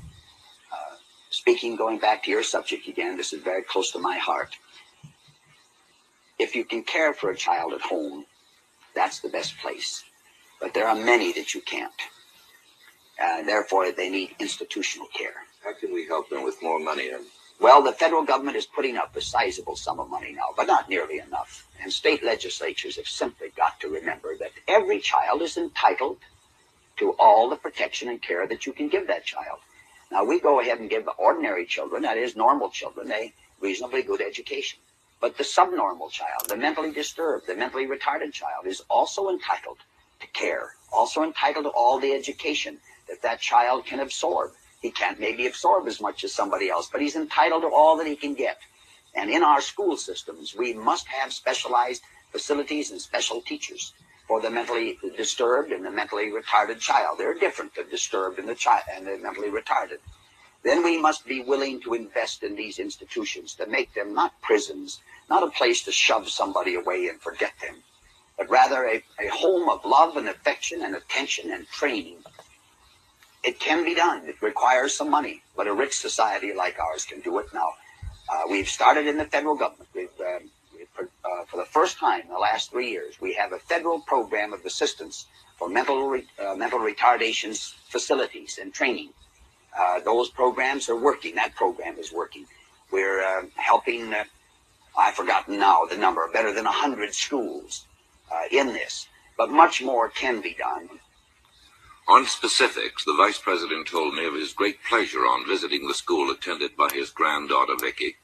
Going back to your subject again, this is very close to my heart. If you can care for a child at home, that's the best place. But there are many that you can't. Therefore, they need institutional care. How can we help them with more money? Well, the federal government is putting up a sizable sum of money now, but not nearly enough. And state legislatures have simply got to remember that every child is entitled to all the protection and care that you can give that child. Now, we go ahead and give ordinary children, that is normal children, a reasonably good education. But the subnormal child, the mentally disturbed, the mentally retarded child is also entitled to care, also entitled to all the education that that child can absorb. He can't maybe absorb as much as somebody else, but he's entitled to all that he can get. And in our school systems, we must have specialized facilities and special teachers for the mentally disturbed and the mentally retarded child. They're different, the disturbed and the mentally retarded. Then we must be willing to invest in these institutions to make them not prisons, not a place to shove somebody away and forget them, but rather a home of love and affection and attention and training. It can be done. It requires some money, but a rich society like ours can do it now. We've started in the federal government. For the first time in the last 3 years, we have a federal program of assistance for mental retardation facilities and training. Those programs are working. That program is working. We're helping, I've forgotten now the number, better than 100 schools in this. But much more can be done. On specifics, the Vice President told me of his great pleasure on visiting the school attended by his granddaughter, Vicky.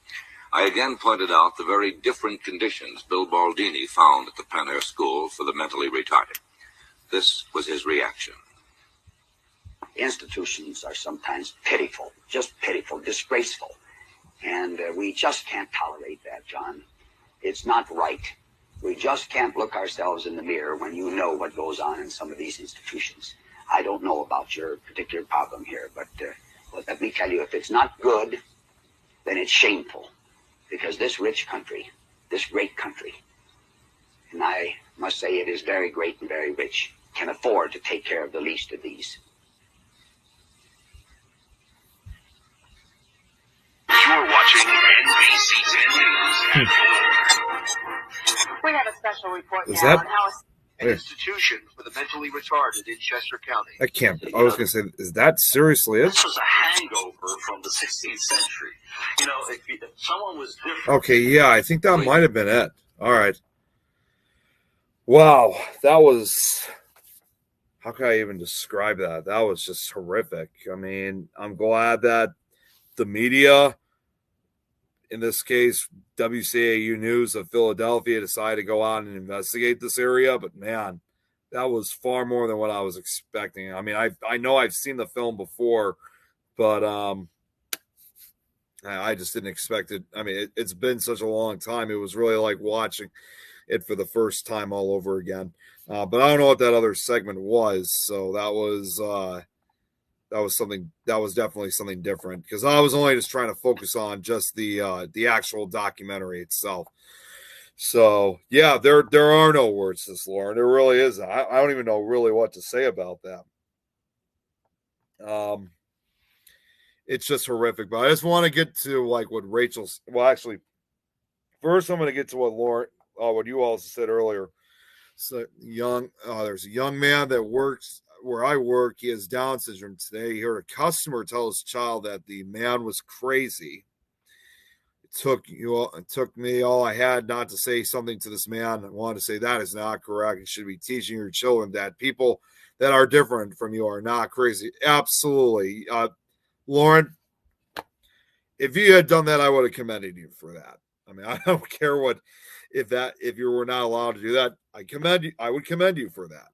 I again pointed out the very different conditions Bill Baldini found at the Penhurst School for the mentally retarded. This was his reaction. Institutions are sometimes pitiful, just pitiful, disgraceful. And we just can't tolerate that, John. It's not right. We just can't look ourselves in the mirror when you know what goes on in some of these institutions. I don't know about your particular problem here, but let me tell you, if it's not good, then it's shameful. Because this rich country, this great country, and I must say it is very great and very rich, can afford to take care of the least of these. You're watching NBC 10 News. We have a special report Is now that- on how an institution for the mentally retarded in Chester County. That can't be. I was going to say, is that seriously it? This was a hangover from the 16th century. You know, if someone was different. Okay, yeah, I think that might have been it. All right. Wow, that was... How can I even describe that? That was just horrific. I mean, I'm glad that the media, in this case, WCAU News of Philadelphia, decided to go out and investigate this area. But man, that was far more than what I was expecting. I mean, I know I've seen the film before, but I just didn't expect it. I mean, it's been such a long time. It was really like watching it for the first time all over again. But I don't know what that other segment was. So that was something, that was definitely something different, because I was only just trying to focus on just the actual documentary itself. So yeah, there are no words to this, Lauren. There really isn't. I don't even know really what to say about that. It's just horrific. But I just want to get to like what Rachel's. Well, actually, first I'm going to get to what Lauren, what you all said earlier. So there's a young man that works where I work. He has Down syndrome today. He heard a customer tell his child that the man was crazy. It took me all I had not to say something to this man. I wanted to say that is not correct. You should be teaching your children that people that are different from you are not crazy. Absolutely. Lauren, if you had done that, I would have commended you for that. I mean, I don't care if you were not allowed to do that. I would commend you for that.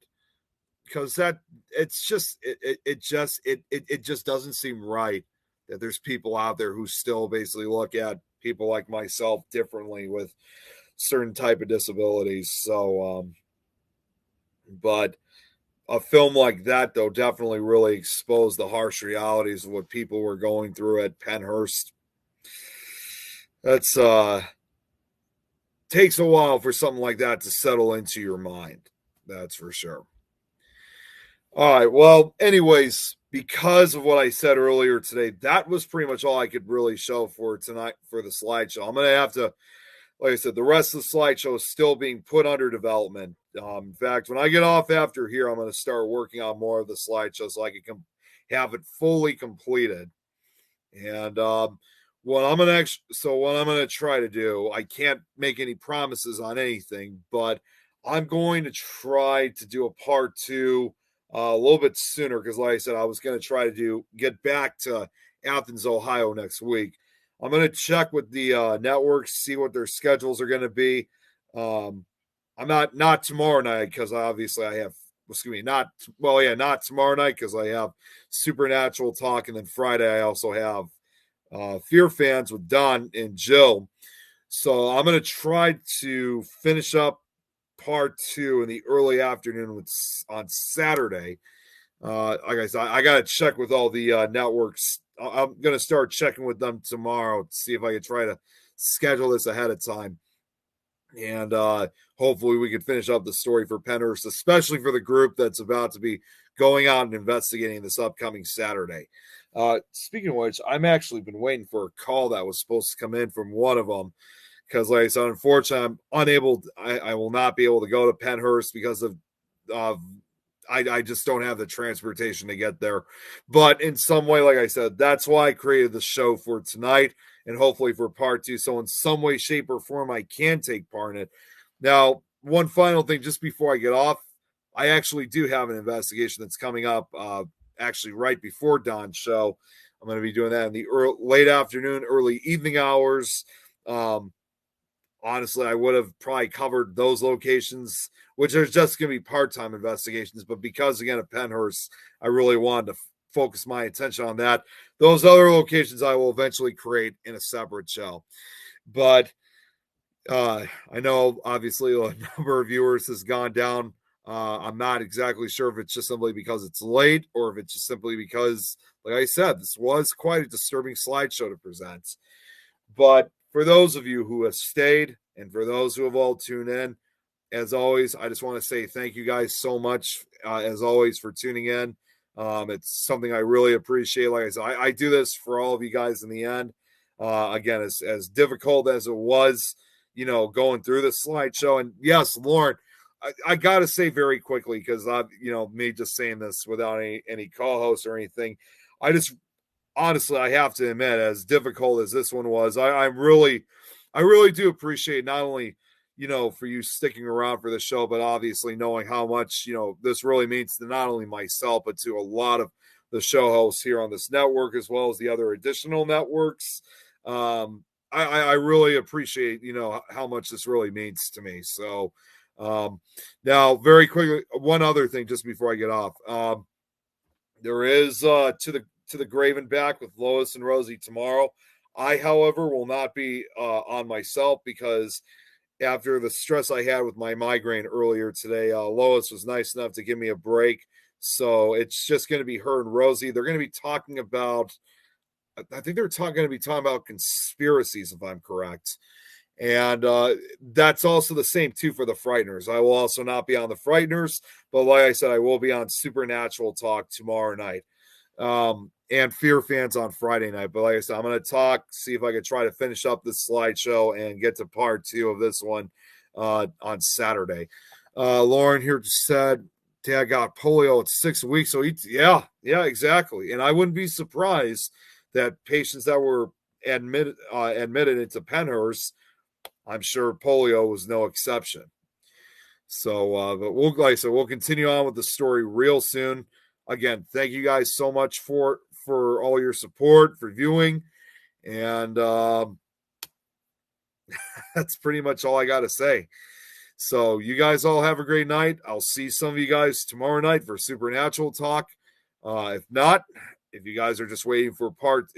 Because it just doesn't seem right that there's people out there who still basically look at people like myself differently with certain type of disabilities. So, but a film like that, though, definitely really exposed the harsh realities of what people were going through at Penhurst. That's takes a while for something like that to settle into your mind. That's for sure. All right. Well, anyways, because of what I said earlier today, that was pretty much all I could really show for tonight for the slideshow. I'm going to have to, like I said, the rest of the slideshow is still being put under development. In fact, when I get off after here, I'm going to start working on more of the slideshow so I can have it fully completed. And what I'm going to try to do, I can't make any promises on anything, but I'm going to try to do a part 2 a little bit sooner because, like I said, I was going to try to get back to Athens, Ohio next week. I'm going to check with the networks, see what their schedules are going to be. I'm not tomorrow night because obviously I have. Not tomorrow night because I have Supernatural Talk, and then Friday I also have Fear Fans with Don and Jill. So I'm going to try to finish up part 2 in the early afternoon on Saturday. Like I said, I got to check with all the networks. I'm going to start checking with them tomorrow to see if I can try to schedule this ahead of time. And hopefully we can finish up the story for Pennhurst, especially for the group that's about to be going out and investigating this upcoming Saturday. Speaking of which, I'm actually been waiting for a call that was supposed to come in from one of them because, like I said, unfortunately, I'm unable. I will not be able to go to Pennhurst because of I just don't have the transportation to get there. But in some way, like I said, that's why I created the show for tonight and hopefully for part 2. So in some way, shape, or form, I can take part in it. Now, one final thing just before I get off, I actually do have an investigation that's coming up actually right before Don's show. I'm going to be doing that in the late afternoon, early evening hours. Honestly, I would have probably covered those locations, which are just going to be part-time investigations. But because, again, of Pennhurst, I really wanted to focus my attention on that. Those other locations I will eventually create in a separate show. But I know, obviously, a number of viewers has gone down. I'm not exactly sure if it's just simply because it's late or if it's just simply because, like I said, this was quite a disturbing slideshow to present. But for those of you who have stayed and for those who have all tuned in, as always, I just want to say thank you guys so much, as always, for tuning in. It's something I really appreciate. Like I said, I do this for all of you guys in the end. Again, as difficult as it was, going through the slideshow. And yes, Lauren, I got to say very quickly, because me just saying this without any co-host or anything, honestly, I have to admit, as difficult as this one was, I really do appreciate not only, for you sticking around for the show, but obviously knowing how much, this really means to not only myself, but to a lot of the show hosts here on this network, as well as the other additional networks. I really appreciate, how much this really means to me. So now very quickly, one other thing, just before I get off, there is to the grave and back with Lois and Rosie tomorrow. I, however, will not be on myself because after the stress I had with my migraine earlier today, Lois was nice enough to give me a break. So it's just going to be her and Rosie. They're going to be talking about, I think they're going to be talking about conspiracies, if I'm correct. And that's also the same, too, for the Frighteners. I will also not be on the Frighteners, but like I said, I will be on Supernatural Talk tomorrow night. And Fear Fans on Friday night. But like I said, I'm going to see if I can try to finish up this slideshow and get to part 2 of this one on Saturday. Lauren here just said, Dad got polio at 6 weeks. So yeah, exactly. And I wouldn't be surprised that patients that were admitted into Pennhurst, I'm sure polio was no exception. So, but we'll continue on with the story real soon. Again, thank you guys so much for all your support, for viewing, and that's pretty much all I got to say. So you guys all have a great night. I'll see some of you guys tomorrow night for Supernatural Talk. If not, if you guys are waiting for part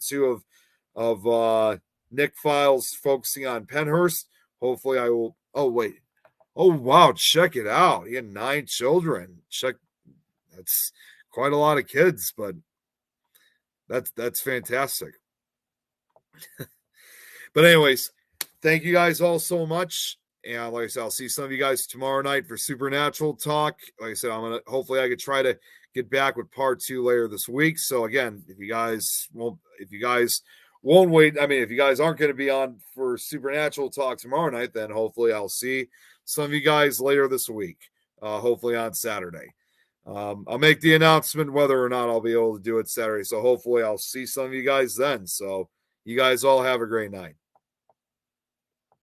2 of Nick Files focusing on Pennhurst, hopefully I will. Oh wait. Oh wow, check it out. He had 9 children. That's quite a lot of kids, but that's fantastic. But anyways, thank you guys all so much. And like I said, I'll see some of you guys tomorrow night for Supernatural Talk. Like I said, hopefully I could try to get back with part 2 later this week. So again, if you guys won't wait, if you guys aren't going to be on for Supernatural Talk tomorrow night, then hopefully I'll see some of you guys later this week, hopefully on Saturday. I'll make the announcement whether or not I'll be able to do it Saturday. So hopefully I'll see some of you guys then. So you guys all have a great night.